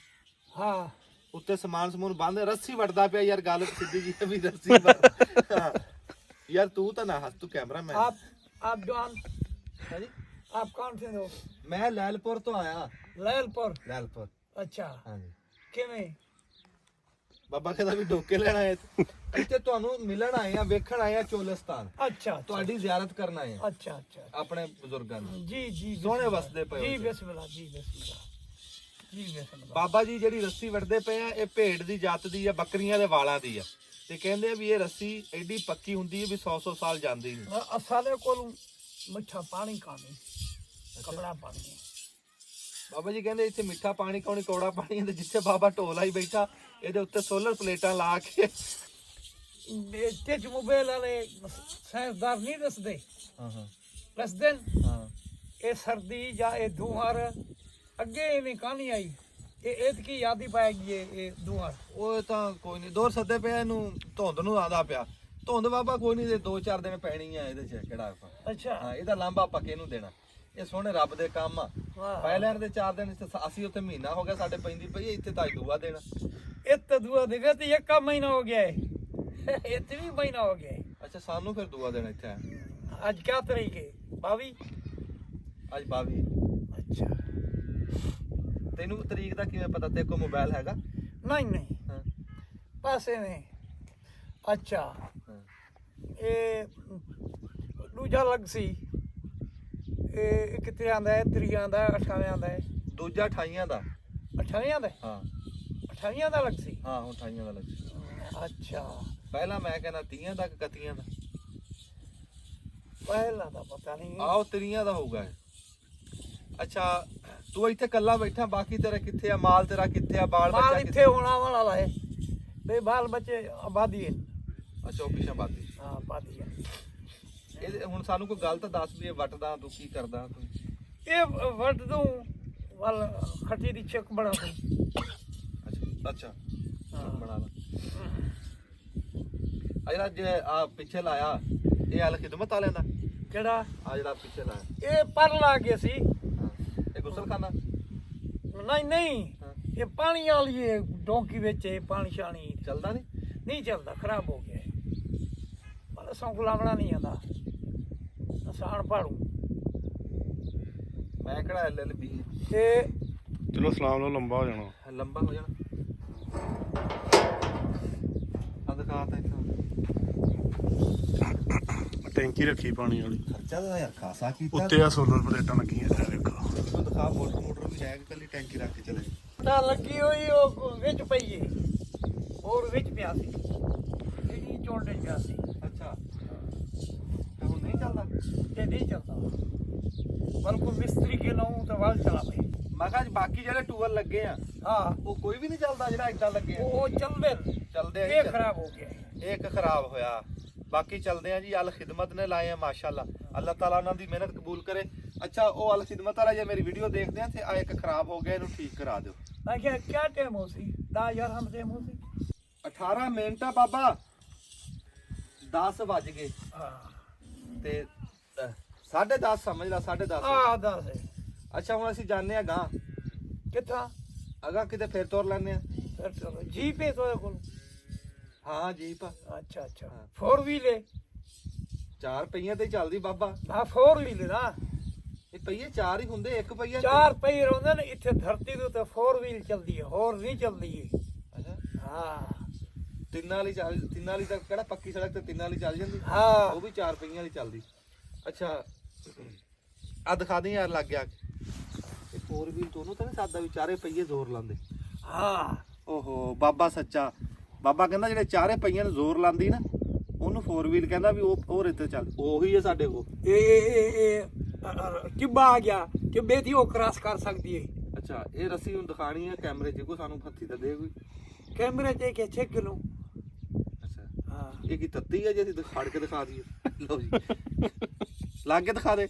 S5: ਹਾਂ
S2: ਉੱਤੇ ਸਮਾਨ ਸਮੂਨ ਬੰਨ੍ਹਦੇ, ਰੱਸੀ ਵੱਟਦਾ ਪਿਆ। ਯਾਰ ਗੱਲ ਸਿੱਧੀ ਜੀ ਵੀ ਰੱਸੀ ਹਾਂ। यार तू तो ना हंस, तू कैमरा मैन।
S5: आप जॉन
S2: है जी?
S5: आप कौन से हो?
S2: मैं लैलपुर तो आया।
S5: लैलपुर।
S2: लैलपुर
S5: अच्छा
S2: हाँ जी।
S5: किवें
S2: ਬਾਬਾ ਕਹਿੰਦਾ ਵੀ ਡੋਕੇ ਲੈਣ ਆਏ ਇੱਥੇ, ਤੁਹਾਨੂੰ ਮਿਲਣ ਆਏ ਆ, ਵੇਖਣ ਆਏ ਆ ਚੋਲਿਸਤਾਨ।
S5: अच्छा
S2: ਤੁਹਾਡੀ ਜ਼ਿਆਰਤ ਕਰਨ ਆਏ ਆ
S5: अच्छा अच्छा
S2: ਆਪਣੇ ਬਜ਼ੁਰਗਾਂ ਦੀ।
S5: जी जी
S2: ਸੋਹਣੇ ਵਸਦੇ ਪਏ
S5: जी
S2: ਉੱਥੇ।
S5: बिस्मिल्लाह जी बिस्मिल्लाह जी बिस्मिल्लाह।
S2: ਬਾਬਾ ਜੀ ਜਿਹੜੀ ਰੱਸੀ ਵੱਢਦੇ ਪਏ ਆ, ਇਹ ਭੇਡ ਦੀ ਜਾਤ ਦੀ ਆ, ਬੱਕਰੀਆਂ ਦੇ ਵਾਲਾਂ ਦੀ ਆ। ਤੇ ਕਹਿੰਦੇ ਆ ਵੀ ਇਹ ਰੱਸੀ ਐਡੀ ਪੱਕੀ ਹੁੰਦੀ ਹੈ ਵੀ 100 ਸਾਲ ਜਾਂਦੀ ਨਹੀਂ।
S5: असाले कोल मिठा पानी कानी कपड़ा पानी।
S2: ਬਾਬਾ ਜੀ ਕਹਿੰਦੇ ਇੱਥੇ ਮਿੱਠਾ ਪਾਣੀ ਕੌਣੀ ਕੌੜਾ ਪਾਣੀ ਹੈ। ਤੇ ਜਿੱਥੇ ਬਾਬਾ ਢੋਲਾ ਹੀ ਬੈਠਾ, ਇਹਦੇ ਉੱਤੇ ਸੋਲਰ ਪਲੇਟਾਂ ਲਾ ਕੇ
S5: तेज मोबाइल वाले साइंसदार नहीं दसदे
S2: ਹਾਂ ਹਾਂ
S5: दसदे
S2: ਹਾਂ
S5: ये सर्दी या ये धुआर अगे इवें कहानी आई ये एतकी याद ही पाएगी ये धुआर।
S2: ਉਹ ਤਾਂ ਕੋਈ ਨਹੀਂ, ਦੌਰ ਸੱਦੇ ਪਿਆ ਇਹਨੂੰ, ਧੁੰਦ ਨੂੰ ਆਦਾ ਪਿਆ। ਧੁੰਦ ਬਾਬਾ ਕੋਈ ਨਹੀਂ, 2-4 ਦਿਨ ਪੈਣੀ ਆ ਇਹਦੇ ਚ, ਕਿਹੜਾ
S5: अच्छा
S2: ਹਾਂ ਇਹਦਾ ਲਾਂਭਾ ਪੱਕੇ ਨੂੰ ਦੇਣਾ। ਇਹ ਸੋਹਣੇ ਰੱਬ ਦੇ ਕੰਮ ਆ। ਪਹਿਲਿਆਂ ਦੇ 4 ਦਿਨ ਅਸੀਂ ਉੱਥੇ ਮਹੀਨਾ ਹੋ ਗਿਆ ਸਾਡੇ ਪੈਂਦੀ ਪਈ ਹੈ, ਇੱਥੇ ਤਾਂ ਅੱਜ ਦੂਆ ਦੇਣਾ।
S5: ਇਹ ਤਾਂ ਦੁਆ ਦੇਗਾ ਤੇ ਇੱਕ ਮਹੀਨਾ ਹੋ ਗਿਆ ਹੈ ਇੱਥੇ ਵੀ ਮਹੀਨਾ ਹੋ ਗਿਆ ਹੈ।
S2: ਅੱਛਾ ਸਾਨੂੰ ਫਿਰ ਦੂਆ ਦੇਣਾ ਇੱਥੇ
S5: ਅੱਜ ਕਿਆ ਤਰੀਕ ਹੈ 22
S2: ਅੱਜ 22।
S5: ਅੱਛਾ
S2: ਤੈਨੂੰ ਤਰੀਕ ਦਾ ਕਿਵੇਂ ਪਤਾ? ਤੇਰੇ ਕੋਲ ਮੋਬਾਈਲ ਹੈਗਾ?
S5: ਨਹੀਂ ਨਹੀਂ
S2: ਹਾਂ
S5: ਪਾਸੇ ਨੇ ਅੱਛਾ
S2: ਹਾਂ।
S5: ਇਹ ਦੂਜਾ ਲੱਗ ਸੀ ਇਹ ਕਿਤੇ ਆਂਦਾ ਹੈ 3 ਆਂਦਾ 28 ਆਂਦਾ ਹੈ
S2: ਦੂਜਾ 28 ਦਾ।
S5: 28 ਆਂਦਾ
S2: ਹਾਂ
S5: 28 ਦਾ ਲੱਗ ਸੀ
S2: ਹਾਂ ਹੁਣ 28 ਦਾ ਲੱਗ।
S5: ਅੱਛਾ
S2: ਪਹਿਲਾਂ ਮੈਂ ਕਹਿੰਦਾ 30 ਦਾ ਕਿ 31 ਦਾ।
S5: ਪਹਿਲਾ ਦਾ ਪਤਾ ਨਹੀਂ
S2: ਆਓ 30 ਦਾ ਹੋਊਗਾ ਇਹ। ਅੱਛਾ ਤੂੰ ਇੱਥੇ ਕੱਲਾ ਬੈਠਾ, ਬਾਕੀ ਤੇਰਾ ਕਿੱਥੇ ਆ? ਮਾਲ ਤੇਰਾ ਕਿੱਥੇ ਆ? ਬਾਲ
S5: ਮਾਲ
S2: ਬੱਚਾ
S5: ਇੱਥੇ ਹੋਣਾ ਵਾਲਾ ਹੈ ਬੇ ਬਾਲ ਬੱਚੇ ਆਬਾਦੀ ਹੈ
S2: ਅੱਛਾ ਉਹ ਪਿਛਾ ਬਾਦੀ।
S5: ਹਾਂ ਆਬਾਦੀ ਹੈ
S2: ਇਹ ਹੁਣ ਸਾਨੂੰ ਕੋਈ ਗੱਲ ਤਾਂ ਦੱਸ ਵੀ ਇਹ ਵੱਟਦਾ ਤੂੰ ਕੀ ਕਰਦਾ ਤੂੰ?
S5: ਇਹ ਵਰਤ ਦੂੰ ਵੱਲ ਖੱਟੀ ਦੀ ਚੱਕ ਬਣਾ ਦੂੰ
S2: ਅੱਛਾ ਬਣਾ ਲਾ। ਆ ਜਿਹੜਾ ਜੇ ਆ ਪਿੱਛੇ ਲਾਇਆ ਇਹ ਹਾਲ ਖਿਦਮਤ ਵਾਲਿਆਂ ਦਾ?
S5: ਕਿਹੜਾ
S2: ਆ ਜਿਹੜਾ ਪਿੱਛੇ ਲਾਇਆ
S5: ਇਹ ਪਰ ਲਾ ਕੇ ਸੀ
S2: ਹਾਂ ਇਹ ਗੁਸਲਖਾਨਾ?
S5: ਨਹੀਂ ਨਹੀਂ
S2: ਹਾਂ।
S5: ਇਹ ਪਾਣੀ ਵਾਲੀ ਹੈ ਡੋਂਕੀ ਵਿੱਚ ਇਹ ਪਾਣੀ ਸ਼ਾਣੀ
S2: ਚੱਲਦਾ ਨਹੀਂ?
S5: ਨਹੀਂ ਚੱਲਦਾ ਖਰਾਬ ਹੋ ਗਿਆ ਪਰ ਸੌਂਕ ਲਾਵਣਾ ਨਹੀਂ ਆਂਦਾ ਆਸਾਨ ਪਾੜੂ
S2: ਮੈਂ ਕਿਹੜਾ LLB
S5: ਤੇ
S3: ਚਲੋ ਸਲਾਮ ਲਓ, ਲੰਬਾ ਹੋ ਜਾਣਾ।
S2: ਲੰਬਾ ਹੋ ਜਾਣਾ। ਆ ਦਿਖਾ ਤਾ ਇੱਥੋਂ
S3: ਟੈਂਕੀ ਰੱਖੀ ਪਾਣੀ ਵਾਲੀ,
S2: ਖਰਚਾ ਤਾਂ ਯਾਰ ਖਾਸਾ ਕੀਤਾ।
S3: ਉੱਤੇ ਆ ਸੋਲਰ ਪਲੇਟਾਂ ਲੱਗੀਆਂ ਇਹ ਵੇਖੋ।
S2: ਤੂੰ ਦਿਖਾ ਮੋਟਰ ਵੀ ਹੈ ਕਿ ਕੱਲੀ ਟੈਂਕੀ ਰੱਖ ਕੇ ਚਲੇ?
S5: ਤਾਂ ਲੱਗੀ ਹੋਈ ਉਹ ਵਿੱਚ ਪਈ ਏ ਹੋਰ ਵਿੱਚ ਪਿਆ ਸੀ ਇਹਦੀ ਚੋਂਡੇ ਪਿਆ ਸੀ
S2: ਅੱਛਾ ਤੇ ਹੁਣ ਨਹੀਂ ਚੱਲਦਾ?
S5: ਤੇ ਨਹੀਂ ਚੱਲਦਾ ਬਲਕਿ ਮਿਸਤਰੀ ਕੇ ਲਾਉਂ ਤਾਂ ਵਾਲ ਚਲਾ ਪਈ
S2: ਮੈਂ ਕਿਹਾ ਜੀ ਬਾਕੀ ਜਿਹੜੇ ਟੂਅਲ ਲੱਗੇ ਆ
S5: ਹਾਂ
S2: ਉਹ ਕੋਈ ਵੀ ਨਹੀਂ ਚੱਲਦਾ ਜਿਹੜਾ ਏਦਾਂ ਲੱਗੇ ਆ?
S5: ਉਹ ਚੱਲਦੇ
S2: ਚੱਲਦੇ ਆ ਜੀ,
S5: ਇਹ ਖਰਾਬ ਹੋ ਗਿਆ
S2: ਇਹ ਇੱਕ ਖਰਾਬ ਹੋਇਆ, ਬਾਕੀ ਚੱਲਦੇ ਆ ਜੀ। ਅਲ ਖਿਦਮਤ ਨੇ ਲਾਏ ਆ ਮਾਸ਼ਾਅੱਲਾ, ਅੱਲਾਹ ਤਾਲਾ ਉਹਨਾਂ ਦੀ ਮਿਹਨਤ ਕਬੂਲ ਕਰੇ। ਅੱਛਾ ਉਹ ਅਲ ਖਿਦਮਤ ਵਾਲਾ ਜੇ ਮੇਰੀ ਵੀਡੀਓ ਦੇਖਦੇ ਆ ਤੇ ਆ ਇੱਕ ਖਰਾਬ ਹੋ ਗਿਆ, ਇਹਨੂੰ ਠੀਕ ਕਰਾ ਦਿਓ।
S5: ਮੈਂ ਕਿਹਾ ਕਿਆ ਟਾਈਮ ਹੋ ਸੀ 10,000 ਹਮ ਟਾਈਮ ਹੋ ਸੀ
S2: 18 ਮਿੰਟ ਆ ਬਾਬਾ, 10 ਵੱਜ ਗਏ
S5: ਹਾਂ
S2: ਤੇ 10:30 ਸਮਝ ਲਾ 10:30।
S5: ਆ ਦੱਸ
S2: ਅੱਛਾ ਹੁਣ ਅਸੀਂ ਜਾਣੇ ਆ ਗਾਂ
S5: ਕਿੱਥਾ
S2: ਅਗਾ ਕਿਤੇ ਫਿਰ ਤੁਰ ਲੈਣੇ ਆ।
S5: ਫਿਰ ਚਲੋ ਜੀਪ ਹੈ ਤੁਹਾਡੇ ਕੋਲ?
S2: ਹਾਂ ਜੀਪ
S5: ਅੱਛਾ ਅੱਛਾ 4 ਵੀਲ ਹੈ?
S2: 4 ਪਹੀਆਂ ਤੇ ਚੱਲਦੀ ਬਾਬਾ।
S5: ਨਾ 4 ਵੀਲ ਨਾ
S2: ਇਹ ਪਹੀਏ 4 ਹੀ ਹੁੰਦੇ, ਇੱਕ ਪਹੀਆ
S5: 4 ਪਈ ਰਹਿੰਦੇ ਨੇ ਇੱਥੇ ਧਰਤੀ ਦੇ ਉੱਤੇ 4 ਵੀਲ ਚੱਲਦੀ ਹੈ ਹੋਰ ਨਹੀਂ ਚੱਲਦੀ ਹੈ
S2: ਅੱਛਾ
S5: ਹਾਂ
S2: ਤਿੰਨਾਂ ਵਾਲੀ ਤਾਂ ਕਿਹੜਾ ਪੱਕੀ ਸੜਕ ਤੇ ਤਿੰਨਾਂ ਵਾਲੀ ਚੱਲ ਜਾਂਦੀ,
S5: ਹਾਂ
S2: ਉਹ ਵੀ 4 ਪਹੀਆਂ ਵਾਲੀ ਚੱਲਦੀ। ਅੱਛਾ ਆ ਦਿਖਾ ਦੇ ਯਾਰ ਲੱਗ ਗਿਆ ਇਹ 4 ਵੀਲ ਦੋਨੋਂ ਤਾਂ ਨਹੀਂ ਸਾਦਾ ਵੀ ਚਾਰੇ ਪਹੀਏ ਜ਼ੋਰ ਲਾਉਂਦੇ।
S5: ਹਾਂ
S2: ਓਹੋ ਬਾਬਾ ਸੱਚਾ, ਬਾਬਾ ਕਹਿੰਦਾ ਜਿਹੜੇ ਚਾਰੇ ਪਹੀਆਂ ਨੂੰ ਜ਼ੋਰ ਲਾਉਂਦੀ ਨਾ ਉਹਨੂੰ 4 ਵੀਲ ਕਹਿੰਦਾ ਵੀ ਉਹ ਰੇਤੇ ਚੱਲ ਉਹੀ ਹੈ ਸਾਡੇ ਕੋਲ।
S5: ਇਹ ਟਿੱਬਾ ਆ ਗਿਆ ਟਿੱਬੇ ਦੀ ਉਹ ਕ੍ਰਾਸ ਕਰ ਸਕਦੀ ਹੈ।
S2: ਅੱਛਾ ਇਹ ਰੱਸੀ ਹੁਣ ਦਿਖਾਣੀ ਹੈ ਕੈਮਰੇ 'ਚ, ਕੋਈ ਸਾਨੂੰ ਹੱਥੀ ਤਾਂ ਦੇ ਕੋਈ
S5: ਕੈਮਰੇ 'ਚ ਕਿ ਚੈੱਕ ਕਿਲੋ
S2: ਅੱਛਾ
S5: ਹਾਂ
S2: ਇਹ ਕੀ ਤੱਤੀ ਹੈ ਜੇ ਅਸੀਂ ਫੜ ਕੇ ਦਿਖਾ ਦਈਏ? ਲਓ ਜੀ ਲਾ ਕੇ ਦਿਖਾ ਦੇ।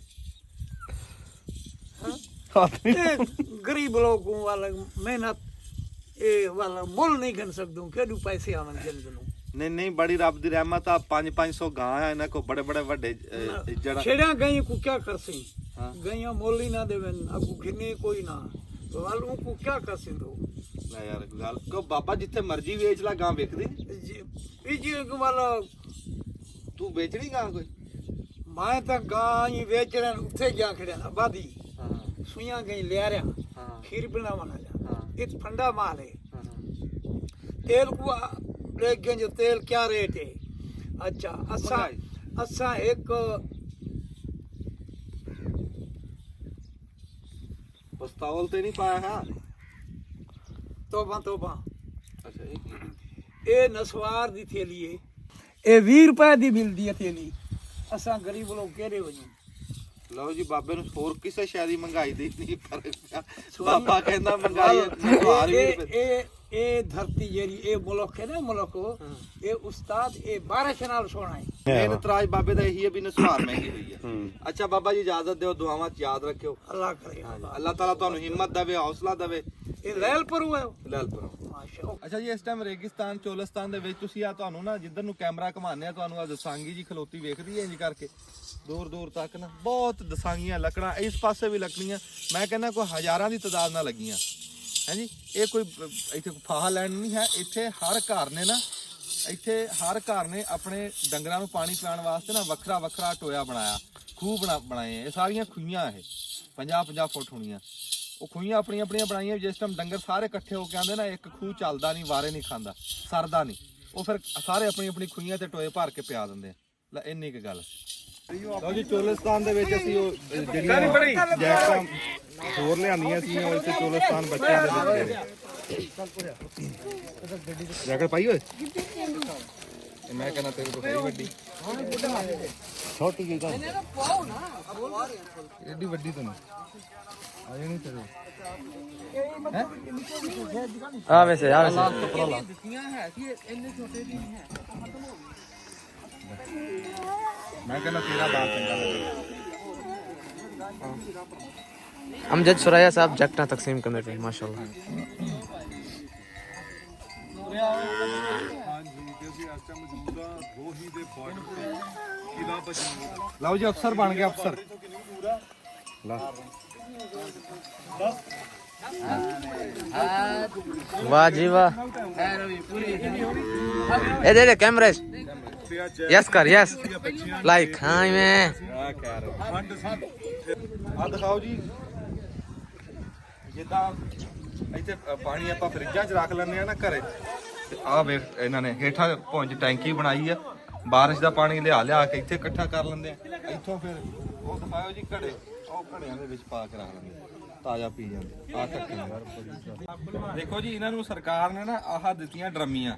S5: ਇਹ ਗਰੀਬ ਲੋਗੋਂ ਵਾਲਾ ਮਿਹਨਤ ਇਹ ਵਾਲਾ ਮੁੱਲ ਨਹੀਂ ਗਣ ਸਕਦੂ ਕਿਹੜੂ ਪੈਸੇ ਆਵਣ ਜਿੰਦ ਨੂੰ।
S2: ਨਹੀਂ ਬੜੀ ਰੱਬ ਦੀ ਰਹਿਮਤ ਆ। 500 ਗਾਂ ਆ ਇਹਨਾਂ ਕੋ, ਬੜੇ ਵੱਡੇ ਜਿਹੜਾ
S5: ਛੇੜਿਆ ਗਈ ਕੋ ਕਿਆ ਕਰਸੀ
S2: ਹਾਂ
S5: ਗਈਆਂ ਮੁੱਲ ਹੀ ਨਾ ਦੇਵਨ ਅਗੂ ਘਿਨੇ ਕੋਈ ਨਾ ਵਾਲੂ ਕੋ ਕਿਆ ਕਰਸੀ ਦੋ
S2: ਲੈ ਯਾਰ ਗੱਲ ਕੋ ਬਾਬਾ ਜਿੱਥੇ ਮਰਜ਼ੀ ਵੇਚ ਲੈ, ਗਾਂ ਵਿਕਦੀ ਨੀ?
S5: ਇਹ ਜੀ ਵਾਲਾ
S2: ਤੂੰ ਵੇਚਣੀ ਗਾਂ ਕੋਈ?
S5: ਮੈਂ ਤਾਂ ਗਾਂ ਹੀ ਵੇਚ ਰਿਹਾ ਉੱਥੇ ਜਾ ਖੜਿਆ ਆਬਾਦੀ
S2: ਹਾਂ
S5: ਸੂਈਆਂ ਗਈ ਲਿਆ ਰਿਹਾ
S2: ਹਾਂ
S5: ਖੀਰ ਬਣਾਉਣਾ ਜਾ
S2: ਹਾਂ
S5: ਇਹ ठंडा माल है
S2: ਹਾਂ
S5: तेल को देख गए जो तेल क्या रेट है। अच्छा असा एक
S2: ਪਸਤੌਲ ਤੇ ਨਹੀਂ ਪਾਇਆ ਹਾਂ?
S5: तोबा
S2: ਅੱਛਾ ਇਹ ਕੀ?
S5: ये नसवार दी थैली है ये 20 रुपए दी मिलदी है थैली असा गरीब लोग केड़े वजू
S2: ਲਓ ਜੀ ਬਾਬੇ ਨੂੰ ਹੋਰ ਕਿਸੇ ਸ਼ੈ ਦੀ ਮਹਿੰਗਾਈ ਦੀ ਨਹੀਂ ਫਰਕ ਪਿਆ। ਬਾਬਾ ਕਹਿੰਦਾ ਮਹਿੰਗਾਈ 20 ਰੁਪਏ।
S5: ये ਇਹ ਧਰਤੀ ਜਿਹੜੀ ਇਹ ਮੁਲਕ ਹੈ ਨਾ ਮੁਲਕ ਇਹ ਉਸਤਾਦ ਇਹ ਬਾਰਿਸ਼ ਨਾਲ ਸੋਹਣਾ ਹੈ
S2: ਮੇਨ ਇਤਰਾਜ਼ ਬਾਬੇ ਦਾ ਇਹੀ ਹੈ ਵੀ ਨਸਵਾਰ ਮਹਿੰਗੀ ਹੋਈ ਹੈ। ਅੱਛਾ ਬਾਬਾ ਜੀ ਇਜਾਜ਼ਤ ਦਿਓ, ਦੁਆਵਾਂ 'ਚ ਯਾਦ ਰੱਖਿਓ।
S5: ਅੱਲਾਹ ਕਰੇ
S2: ਅੱਲਾਹ ਤਾਲਾ ਤੁਹਾਨੂੰ ਹਿੰਮਤ ਦੇਵੇ, ਹੌਸਲਾ ਦੇਵੇ।
S5: ਇਹ ਲੈਲਪੁਰ ਹੈ
S2: ਲੈਲਪੁਰ।
S5: ਮਾਸ਼ਾਅੱਲਾ।
S2: ਅੱਛਾ ਜੀ, ਇਸ ਟਾਈਮ ਰੇਗਿਸਤਾਨ ਚੋਲਿਸਤਾਨ ਦੇ ਵਿੱਚ ਤੁਸੀਂ ਆ ਤੁਹਾਨੂੰ ਨਾ ਜਿੱਧਰ ਨੂੰ ਕੈਮਰਾ ਘਮਾਉਂਦੇ ਆ ਤੁਹਾਨੂੰ ਆ ਦਸਾਂਗੀ ਜੀ ਖਲੋਤੀ ਵੇਖਦੀ ਹੈ ਇੰਜ ਕਰਕੇ ਦੂਰ ਦੂਰ ਤੱਕ ਨਾ ਬਹੁਤ ਦਸਾਂਗੀਆਂ ਲੱਕੜਾਂ, ਇਸ ਪਾਸੇ ਵੀ ਲੱਕੜੀਆਂ, ਮੈਂ ਕਹਿੰਦਾ ਕੋਈ ਹਜ਼ਾਰਾਂ ਦੀ ਤਾਦਾਦ ਨਾਲ ਲੱਗੀਆਂ ਹੈ ਜੀ। ਇਹ ਕੋਈ ਇੱਥੇ ਫਾਹਾ ਲੈਣ ਨਹੀਂ ਹੈ, ਇੱਥੇ ਹਰ ਘਰ ਨੇ ਨਾ ਇੱਥੇ ਹਰ ਘਰ ਨੇ ਆਪਣੇ ਡੰਗਰਾਂ ਨੂੰ ਪਾਣੀ ਪਿਲਾਉਣ ਵਾਸਤੇ ਨਾ ਵੱਖਰਾ ਵੱਖਰਾ ਟੋਇਆ ਬਣਾਇਆ, ਖੂਹ ਬਣਾਏ ਆ। ਇਹ ਸਾਰੀਆਂ ਖੂਹੀਆਂ ਇਹ 50-50 ਫੁੱਟ ਹੋਣੀਆਂ। ਉਹ ਖੂਹੀਆਂ ਆਪਣੀਆਂ ਬਣਾਈਆਂ, ਜਿਸ ਟਾਈਮ ਡੰਗਰ ਸਾਰੇ ਇਕੱਠੇ ਹੋ ਕੇ ਆਉਂਦੇ ਨਾ ਇੱਕ ਖੂਹ ਚੱਲਦਾ ਨਹੀਂ, ਵਾਰੇ ਨਹੀਂ ਖਾਂਦਾ, ਸਰਦਾ ਨਹੀਂ, ਉਹ ਫਿਰ ਸਾਰੇ ਆਪਣੀ ਖੂਹੀਆਂ ਤੇ ਟੋਏ ਭਰ ਕੇ ਪਿਆ ਦਿੰਦੇ ਆ। ਲੈ ਇੰਨੀ ਕੁ ਗੱਲ। ਲਓ ਜੀ, ਚੋਲਿਸਤਾਨ ਦੇ ਵਿੱਚ ਅਸੀਂ ਉਹ ਜਿਹੜੀਆਂ ਜੈਕਟਾਂ ਹੋਰ ਲਿਆਂਦੀਆਂ ਸੀ ਉਹ ਇੱਥੇ ਚੋਲਿਸਤਾਨ ਬੱਚਿਆਂ ਦੇ ਦਿੱਤੇ। ਜੈਕਟ ਪਾਈ ਓਏ ਮੈਂ ਕਹਿੰਦਾ ਤੇਰੇ ਤੋਂ ਸਹੀ ਵੱਡੀ ਛੋਟੀ ਜਿਹੀ ਗੱਲ ਏਡੀ ਵੱਡੀ ਤਾਂ ਨਹੀਂ ਆ ਜਾਣੀ ਤੇਰੇ
S3: ਆ ਵੈਸੇ
S2: ਦਿੱਤੀਆਂ ਹੈ ਕਿ ਇੰਨੇ ਛੋਟੇ ਦੀ ਨਹੀਂ ਹੈ। मैं कहना तेरा बात चंगा लगे।
S3: अमजद सुराया साहब जगटा तकसीम करने पे माशाल्लाह।
S2: लो जी अफसर बन गया अफसर।
S3: वाह जी वाह। ए दे कैमरे यस कर यस लाइक हाँ मैं
S2: ਆ ਦਿਖਾਓ ਜੀ ਜਿੱਦਾਂ ਇੱਥੇ ਪਾਣੀ ਆਪਾਂ ਫਰਿੱਜਾਂ 'ਚ ਰੱਖ ਲੈਂਦੇ ਆ ਨਾ ਘਰੇ, ਤੇ ਆਹ ਵੇਖ ਇਹਨਾਂ ਨੇ ਹੇਠਾਂ ਪੁੰਜ ਟੈਂਕੀ ਬਣਾਈ ਆ, ਬਾਰਿਸ਼ ਦਾ ਪਾਣੀ ਲਿਆ ਕੇ ਇੱਥੇ ਇਕੱਠਾ ਕਰ ਲੈਂਦੇ ਆ। ਇੱਥੋਂ ਫਿਰ ਉਹ ਦਿਖਾਓ ਜੀ ਘੜੇ, ਉਹ ਘੜਿਆਂ ਦੇ ਵਿੱਚ ਪਾ ਕੇ ਰੱਖ ਲੈਂਦੇ ਆ, ਤਾਜ਼ਾ ਪੀ ਜਾਂਦੇ ਆ। ਢੱਕਣ ਦੇਖੋ ਜੀ, ਇਹਨਾਂ ਨੂੰ ਸਰਕਾਰ ਨੇ ਨਾ ਆਹ ਦਿੱਤੀਆਂ ਡਰਮੀਆਂ,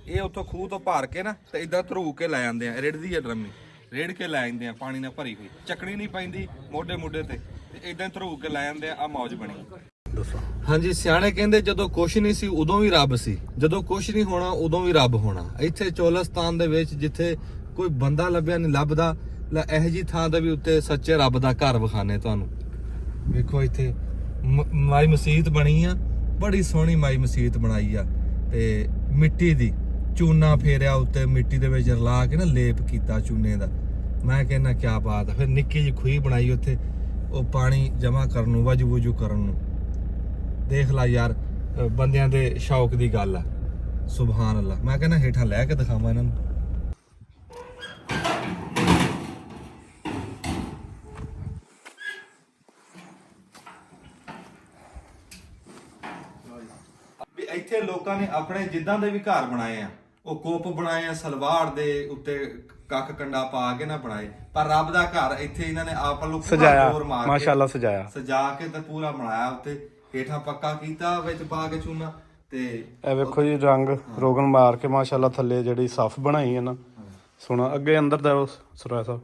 S2: ਇਹ ਉੱਥੋਂ ਖੂਹ ਤੋਂ ਭਰ ਕੇ ਨਾ ਤੇ ਇਦਾਂ ਧਰੂ ਕੇ ਲੈ ਜਾਂਦੇ ਆ, ਰਿੜਦੀ ਆ ਡਰਮੀ, ਰੇੜ ਕੇ ਲੈ ਜਾਂਦੇ ਆ ਪਾਣੀ ਨਾਲ ਭਰੀ ਹੋਈ, ਚੱਕਣੀ ਨਹੀਂ ਪੈਂਦੀ ਮੋਢੇ ਤੇ ਇਦਾਂ ਧਰੂ ਕੇ ਲੈ ਜਾਂਦੇ ਆ। ਮੌਜ ਬਣੀ। ਹਾਂਜੀ, ਸਿਆਣੇ ਕਹਿੰਦੇ ਜਦੋਂ ਕੁਛ ਨਹੀਂ ਸੀ ਉਦੋਂ ਵੀ ਰੱਬ ਸੀ, ਜਦੋਂ ਕੁਛ ਨਹੀਂ ਹੋਣਾ ਉਦੋਂ ਵੀ ਰੱਬ ਹੋਣਾ। ਇੱਥੇ ਚੋਲਿਸਤਾਨ ਦੇ ਵਿੱਚ ਜਿੱਥੇ ਕੋਈ ਬੰਦਾ ਲੱਭਿਆ ਨਹੀਂ ਲੱਭਦਾ, ਇਹੋ ਜੀ ਥਾਂ ਦੇ ਵੀ ਉੱਤੇ ਸੱਚੇ ਰੱਬ ਦਾ ਘਰ ਵਿਖਾਣੇ ਤੁਹਾਨੂੰ। ਵੇਖੋ ਇੱਥੇ ਮਾਈ ਮਸਜਿਦ ਬਣੀ ਆ, ਬੜੀ ਸੋਹਣੀ ਮਾਈ ਮਸਜਿਦ ਬਣਾਈ ਆ, ਤੇ ਮਿੱਟੀ ਦੀ ਚੂਨਾ ਫੇਰਿਆ ਉੱਤੇ, ਮਿੱਟੀ ਦੇ ਵਿੱਚ ਰਲਾ ਕੇ ਨਾ ਲੇਪ ਕੀਤਾ ਚੂਨੇ ਦਾ। ਮੈਂ ਕਹਿੰਦਾ ਕਿਆ ਬਾਤ ਆ। ਫਿਰ ਨਿੱਕੀ ਜਿਹੀ ਖੂਹੀ ਬਣਾਈ ਉੱਥੇ, ਉਹ ਪਾਣੀ ਜਮਾ ਕਰਨ ਨੂੰ, ਵਜੂ ਕਰਨ ਨੂੰ। ਦੇਖ ਲਾ ਯਾਰ, ਬੰਦਿਆਂ ਦੇ ਸ਼ੌਕ ਦੀ ਗੱਲ ਆ। ਸੁਭਾਨ ਅੱਲਾ। ਮੈਂ ਕਹਿੰਦਾ ਹੇਠਾਂ ਲੈ ਕੇ ਦਿਖਾਵਾਂ ਇਹਨਾਂ ਨੂੰ। ਵੀ ਇੱਥੇ ਲੋਕਾਂ ਨੇ ਆਪਣੇ ਜਿੱਦਾਂ ਦੇ ਵੀ ਘਰ ਬਣਾਏ ਆ, ਉਹ ਕੋਪ ਬਣਾਏ ਆ, ਸਲਵਾਰ ਦੇ ਉੱਤੇ ਕੱਖ ਕੰਡਾ ਪਾ ਕੇ ਨਾ ਬਣਾਏ, ਪਰ ਰੱਬ ਦਾ ਘਰ ਇੱਥੇ ਇਹਨਾਂ ਨੇ ਆਪ ਵੱਲੋਂ
S3: ਸਜਾਇਆ,
S2: ਮਾਰ ਕੇ
S3: ਮਾਸ਼ਾਅੱਲਾ ਸਜਾ
S2: ਕੇ ਤੇ ਪੂਰਾ ਬਣਾਇਆ। ਉੱਤੇ ਹੇਠਾਂ ਪੱਕਾ ਕੀਤਾ, ਵਿੱਚ ਪਾ ਕੇ ਚੂਨਾ। ਤੇ
S3: ਇਹ ਵੇਖੋ ਜੀ ਰੰਗ ਰੋਗਨ ਮਾਰ ਕੇ ਮਾਸ਼ਾਅੱਲਾ ਥੱਲੇ ਜਿਹੜੀ ਸਫ ਬਣਾਈ ਹੈ ਨਾ, ਸੋਹਣਾ। ਅੱਗੇ ਅੰਦਰ ਦਾ ਸੁਰਾਇਆ ਸਾਹਿਬ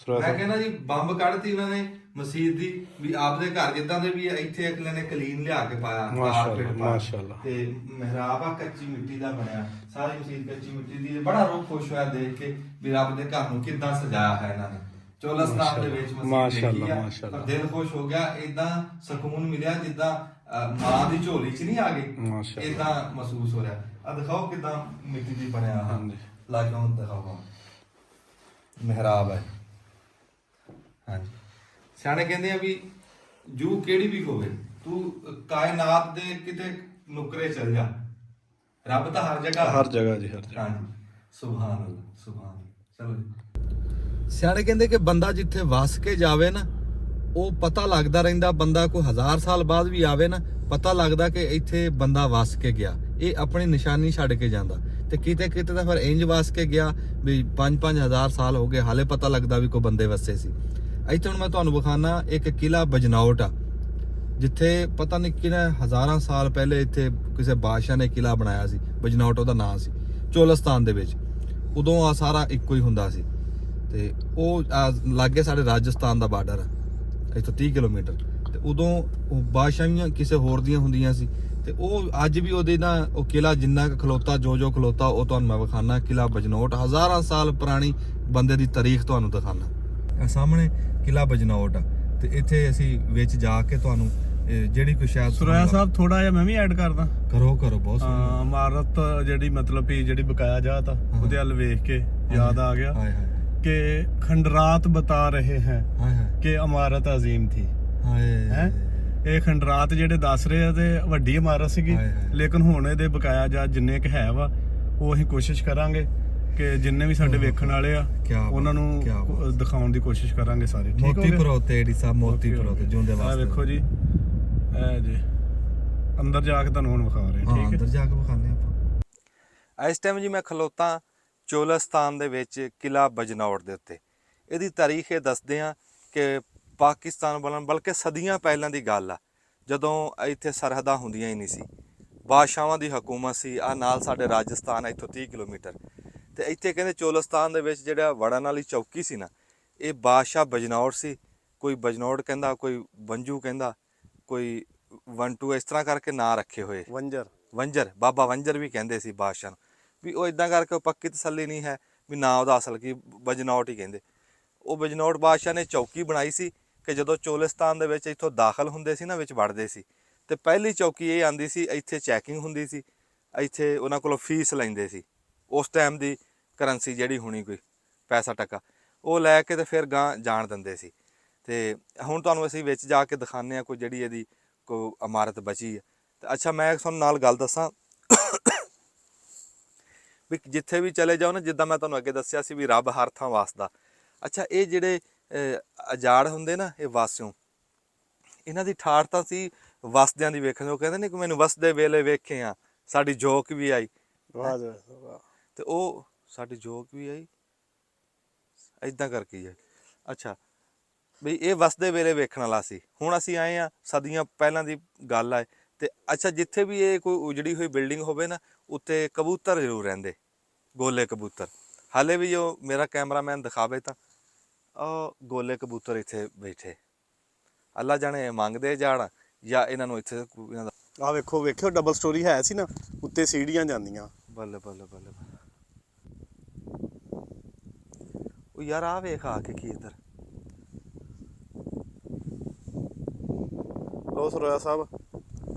S2: ਮੈਂ ਕਹਿੰਦਾ ਜੀ ਬੰਬ ਕੱਢਤੀ ਉਹਨਾਂ ਨੇ ਮਸਜਿਦ ਦੀ, ਵੀ ਆਪਦੇ ਘਰ ਜਿੱਦਾਂ ਦੇ ਵੀ ਇੱਥੇ ਅਗਲੇ ਨੇ ਕਲੀਨ ਲਿਆ ਕੇ ਪਾਇਆ,
S3: ਮਾਸ਼ਾਅੱਲਾ।
S2: ਤੇ ਮਿਹਰਾਬ ਆ ਕੱਚੀ ਮਿੱਟੀ ਦਾ ਬਣਿਆ, ਸਾਰੀ ਮਸਜਿਦ ਕੱਚੀ ਮਿੱਟੀ ਦੀ। ਬੜਾ ਰੂਹ ਖੁਸ਼ ਹੋਇਆ ਦੇਖ ਕੇ ਵੀ ਰੱਬ ਦੇ ਘਰ ਨੂੰ ਕਿੱਦਾਂ ਸਜਾਇਆ ਹੈ ਇਹਨਾਂ ਨੇ। ਚੋਲਿਸਤਾਨ ਦੇ ਵਿੱਚ ਮਸਜਿਦ ਦੇਖੀ ਆ, ਦਿਲ ਖੁਸ਼ ਹੋ ਗਿਆ। ਇਦਾਂ ਸਕੂਨ ਮਿਲਿਆ ਜਿੱਦਾਂ ਮਾਂ ਦੀ ਝੋਲੀ 'ਚ ਨਹੀਂ ਆ ਗਈ, ਇਦਾਂ ਮਹਿਸੂਸ ਹੋ ਰਿਹਾ। ਆ ਦਿਖਾਓ ਕਿੱਦਾਂ ਮਿੱਟੀ ਦੀ ਬਣਿਆ। ਹਾਂਜੀ, ਲਾਜੋ ਦਿਖਾਓ, ਮਿਹਰਾਬ ਹੈ। ਹਾਂਜੀ, ਸਿਆਣੇ ਕਹਿੰਦੇ ਆ ਵੀ ਜੂ ਕਿਹੜੀ ਵੀ ਹੋਵੇ, ਤੂੰ ਕਾਇਨਾਤ ਦੇ ਕਿਤੇ ਨੁਕਰੇ ਚਲ ਜਾ, ਰੱਬ ਤਾਂ ਹਰ ਜਗ੍ਹਾ
S3: ਜੀ, ਹਰ ਜਗ੍ਹਾ।
S2: ਹਾਂਜੀ, ਸੁਭਾਨ ਅੱਲਾਹ, ਸੁਭਾਨ ਅੱਲਾਹ। ਚਲੋ ਜੀ, ਸਿਆਣੇ ਕਹਿੰਦੇ ਕਿ ਬੰਦਾ ਜਿੱਥੇ ਵਸ ਕੇ ਜਾਵੇ ਨਾ, ਉਹ ਪਤਾ ਲੱਗਦਾ ਰਹਿੰਦਾ। ਬੰਦਾ ਕੋਈ 1000 ਸਾਲ ਬਾਅਦ ਵੀ ਆਵੇ ਨਾ, ਪਤਾ ਲੱਗਦਾ ਕਿ ਇੱਥੇ ਬੰਦਾ ਵਸ ਕੇ ਗਿਆ, ਇਹ ਆਪਣੀ ਨਿਸ਼ਾਨੀ ਛੱਡ ਕੇ ਜਾਂਦਾ। ਤੇ ਕਿਤੇ ਤਾਂ ਫਿਰ ਇੰਜ ਵਸ ਕੇ ਗਿਆ ਵੀ 5-5 ਹਜ਼ਾਰ ਸਾਲ ਹੋ ਗਏ, ਹਾਲੇ ਪਤਾ ਲੱਗਦਾ ਵੀ ਕੋਈ ਬੰਦੇ ਵਸੇ ਸੀ। ਇੱਥੇ ਹੁਣ ਮੈਂ ਤੁਹਾਨੂੰ ਵਿਖਾਣਾ ਇੱਕ ਕਿਲਾ ਬਜਨੌਟ ਆ, ਜਿੱਥੇ ਪਤਾ ਨਹੀਂ ਕਿਹਨੇ ਹਜ਼ਾਰਾਂ ਸਾਲ ਪਹਿਲੇ ਇੱਥੇ ਕਿਸੇ ਬਾਦਸ਼ਾਹ ਨੇ ਕਿਲਾ ਬਣਾਇਆ ਸੀ, ਬਜਨੌਟ ਉਹਦਾ ਨਾਂ ਸੀ, ਚੋਲਿਸਤਾਨ ਦੇ ਵਿੱਚ। ਉਦੋਂ ਆ ਸਾਰਾ ਇੱਕੋ ਹੀ ਹੁੰਦਾ ਸੀ, ਤੇ ਉਹ ਲਾਗੇ ਸਾਡੇ ਰਾਜਸਥਾਨ ਦਾ ਬਾਰਡਰ ਆ। ਇੱਥੋਂ 30 ਕਿਲੋਮੀਟਰ। ਤੇ ਉਦੋਂ ਉਹ ਬਾਦਸ਼ਾਹੀਆਂ ਕਿਸੇ ਹੋਰ ਦੀਆਂ ਹੁੰਦੀਆਂ ਸੀ, ਤੇ ਉਹ ਅੱਜ ਵੀ ਉਹਦੇ ਨਾ ਉਹ ਕਿਲਾ ਜਿੰਨਾ ਕੁ ਖਲੋਤਾ, ਜੋ ਖਲੋਤਾ ਉਹ ਤੁਹਾਨੂੰ ਮੈਂ ਵਿਖਾਣਾ। ਕਿਲਾ ਬਜਨੌਟ ਹਜ਼ਾਰਾਂ ਸਾਲ ਪੁਰਾਣੀ ਬੰਦੇ ਦੀ ਤਾਰੀਖ ਤੁਹਾਨੂੰ ਦਿਖਾਣਾ। ਇਹ ਸਾਹਮਣੇ ਕਿਲਾ ਬਜਨੌਟ ਆ, ਤੇ ਇੱਥੇ ਅਸੀਂ ਵਿੱਚ ਜਾ ਕੇ ਤੁਹਾਨੂੰ ਜਿਹੜੀ ਕੋਈ ਸ਼ਾਇਦ
S3: ਸੁਰਾਇਆ ਸਾਹਿਬ ਥੋੜਾ ਜਿਹਾ ਮੈਂ ਵੀ ਐਡ ਕਰਦਾ।
S2: ਕਰੋ ਬਹੁਤ ਸੋਹਣੀ
S3: ਇਮਾਰਤ ਜਿਹੜੀ ਮਤਲਬ ਵੀ ਜਿਹੜੀ ਬਕਾਇਆ ਜਾ ਤਾ ਉਹਦੇ ਵੱਲ ਵੇਖ ਕੇ ਯਾਦ ਆ ਗਿਆ कि खंडरात बता रहे हैं कि इमारत अजीम थी है। ਇਹ ਖੰਡਰਾਤ ਜਿਹੜੇ ਦੱਸ ਰਹੇ ਆ ਤੇ ਵੱਡੀ ਇਮਾਰਤ ਸੀਗੀ, ਲੇਕਿਨ ਹੁਣ ਇਹਦੇ ਬਕਾਇਆ ਜਾ ਜਿੰਨੇ ਕ ਹੈ ਵਾ ਉਹ ਅਸੀਂ ਕੋਸ਼ਿਸ਼ ਕਰਾਂਗੇ ਕਿ ਜਿੰਨੇ ਵੀ ਸਾਡੇ ਵੇਖਣ ਵਾਲੇ ਆ ਉਹਨਾਂ ਨੂੰ ਦਿਖਾਉਣ ਦੀ ਕੋਸ਼ਿਸ਼ ਕਰਾਂਗੇ ਸਾਰੇ। ਠੀਕ ਹੋ ਗਿਆ?
S2: ਮੋਤੀ ਪਰੋਤੇ ਡੀ ਸਾਹਿਬ, ਮੋਤੀ ਪਰੋਤੇ ਜੁੰਦੇ ਵਾਸਤੇ।
S3: ਆ ਵੇਖੋ ਜੀ, ਇਹ ਜੀ ਅੰਦਰ ਜਾ ਕੇ ਤੁਹਾਨੂੰ ਹੁਣ ਵਿਖਾ ਰਹੇ। ਠੀਕ ਹੈ,
S2: ਅੰਦਰ ਜਾ ਕੇ ਵਿਖਾਣੇ ਆਪਾਂ। ਇਸ ਟਾਈਮ ਜੀ ਮੈਂ ਖਲੋਤਾ ਚੋਲਸਤਾਨ ਦੇ ਵਿੱਚ ਕਿਲਾ ਬਜਨੌਟ ਦੇ ਉੱਤੇ। ਇਹਦੀ ਤਾਰੀਖ ਇਹ ਦੱਸਦੇ ਆ ਕਿ ਪਾਕਿਸਤਾਨ ਵੱਲੋਂ ਬਲਕਿ ਸਦੀਆਂ ਪਹਿਲਾਂ ਦੀ ਗੱਲ ਆ, ਜਦੋਂ ਇੱਥੇ ਸਰਹੱਦਾਂ ਹੁੰਦੀਆਂ ਹੀ ਨਹੀਂ ਸੀ, ਬਾਦਸ਼ਾਹਾਂ ਦੀ ਹਕੂਮਤ ਸੀ। ਆ ਨਾਲ ਸਾਡੇ ਰਾਜਸਥਾਨ ਆ ਇੱਥੋਂ 30 ਕਿਲੋਮੀਟਰ। ਤੇ ਇੱਥੇ ਕਹਿੰਦੇ ਚੋਲਸਤਾਨ ਦੇ ਵਿੱਚ ਜਿਹੜਾ ਵੜਨ ਵਾਲੀ ਚੌਕੀ ਸੀ ਨਾ, ਇਹ ਬਾਦਸ਼ਾਹ ਬਜਨੌਟ ਸੀ। ਕੋਈ ਬਜਨੌਟ ਕਹਿੰਦਾ, ਕੋਈ ਵੰਜੂ ਕਹਿੰਦਾ, ਕੋਈ ਵੰਟੂ, ਇਸ ਤਰ੍ਹਾਂ ਕਰਕੇ ਨਾਂ ਰੱਖੇ ਹੋਏ। ਵੰਜਰ ਬਾਬਾ ਵੰਜਰ ਵੀ ਕਹਿੰਦੇ ਸੀ ਬਾਦਸ਼ਾਹ ਨੂੰ। ਵੀ ਉਹ ਇਦਾਂ ਕਰਕੇ ਉਹ ਪੱਕੀ ਤਸੱਲੀ ਨਹੀਂ ਹੈ ਵੀ ਨਾਂ ਉਹਦਾ ਅਸਲ ਕੀ, ਬਜਨੌਟ ਹੀ ਕਹਿੰਦੇ। ਉਹ ਬਜਨੌਟ ਬਾਦਸ਼ਾਹ ਨੇ ਚੌਕੀ ਬਣਾਈ ਸੀ ਕਿ ਜਦੋਂ ਚੋਲਿਸਤਾਨ ਦੇ ਵਿੱਚ ਇੱਥੋਂ ਦਾਖਲ ਹੁੰਦੇ ਸੀ ਨਾ, ਵਿੱਚ ਵੜਦੇ ਸੀ, ਤੇ ਪਹਿਲੀ ਚੌਕੀ ਇਹ ਆਂਦੀ ਸੀ, ਇੱਥੇ ਚੈਕਿੰਗ ਹੁੰਦੀ ਸੀ, ਇੱਥੇ ਉਹਨਾਂ ਕੋਲੋਂ ਫੀਸ ਲੈਂਦੇ ਸੀ। ਉਸ ਟਾਈਮ ਦੀ ਕਰੰਸੀ ਜਿਹੜੀ ਹੋਣੀ ਕੋਈ ਪੈਸਾ ਟਕਾ, ਉਹ ਲੈ ਕੇ ਤੇ ਫਿਰ ਗਾਂ ਜਾਣ ਦਿੰਦੇ ਸੀ। ਤੇ ਹੁਣ ਤੁਹਾਨੂੰ ਅਸੀਂ ਵਿੱਚ ਜਾ ਕੇ ਦਿਖਾਉਂਦੇ ਹਾਂ ਕੋਈ ਜਿਹੜੀ ਇਹਦੀ ਕੋਈ ਇਮਾਰਤ ਬਚੀ ਹੈ। ਤੇ ਅੱਛਾ, ਮੈਂ ਤੁਹਾਨੂੰ ਨਾਲ ਗੱਲ ਦੱਸਾਂ ਵੀ ਜਿੱਥੇ ਵੀ ਚਲੇ ਜਾਓ ਨਾ, ਜਿੱਦਾਂ ਮੈਂ ਤੁਹਾਨੂੰ ਅੱਗੇ ਦੱਸਿਆ ਸੀ ਵੀ ਰੱਬ ਹਰ ਥਾਂ ਵਸਦਾ। ਅੱਛਾ, ਇਹ ਜਿਹੜੇ ਅਜਾੜ ਹੁੰਦੇ ਨਾ, ਇਹ ਵਾਸਿਓ, ਇਹਨਾਂ ਦੀ ਠਾਠ ਤਾਂ ਸੀ ਵਸਦਿਆਂ ਦੀ ਵੇਖਣ। ਉਹ ਕਹਿੰਦੇ ਨੇ ਕਿ ਮੈਨੂੰ ਵਸਦੇ ਵੇਲੇ ਵੇਖੇ ਆ, ਸਾਡੀ ਜੋਕ ਵੀ ਆਈ। ਤੇ ਉਹ ਸਾਡੀ ਜੋਕ ਵੀ ਆਈ ਏਦਾਂ ਕਰਕੇ ਹੈ। ਅੱਛਾ ਬਈ ਇਹ ਵਸਦੇ ਵੇਲੇ ਵੇਖਣ ਵਾਲਾ ਸੀ। ਹੁਣ ਅਸੀਂ ਆਏ ਆ ਸਦੀਆਂ ਪਹਿਲਾਂ ਦੀ ਗੱਲ ਆ। ਤੇ ਅੱਛਾ, ਜਿੱਥੇ ਵੀ ਇਹ ਕੋਈ ਉਜੜੀ ਹੋਈ ਬਿਲਡਿੰਗ ਹੋਵੇ ਨਾ, ਉੱਤੇ ਕਬੂਤਰ ਜ਼ਰੂਰ ਰਹਿੰਦੇ, ਗੋਲੇ ਕਬੂਤਰ। ਹਾਲੇ ਵੀ ਉਹ ਮੇਰਾ ਕੈਮਰਾਮੈਨ ਦਿਖਾਵੇ ਤਾਂ ਉਹ ਗੋਲੇ ਕਬੂਤਰ ਇੱਥੇ ਬੈਠੇ। ਅੱਲਾ ਜਾਣੇ ਮੰਗਦੇ ਜਾਣ ਜਾਂ ਇਹਨਾਂ ਨੂੰ ਇੱਥੇ
S1: ਆ ਵੇਖਿਓ ਡਬਲ ਸਟੋਰੀ ਹੈ ਸੀ ਨਾ, ਉੱਤੇ ਸੀੜੀਆਂ ਜਾਂਦੀਆਂ।
S3: ਬੱਲੇ ਬੱਲੇ ਬੱਲੇ। ਉਹ ਯਾਰ ਆ ਵੇਖ ਆ ਕੇ ਕੀ ਇੱਧਰ।
S1: ਲੋ ਸੁਰਾਇਆ ਸਾਹਿਬ,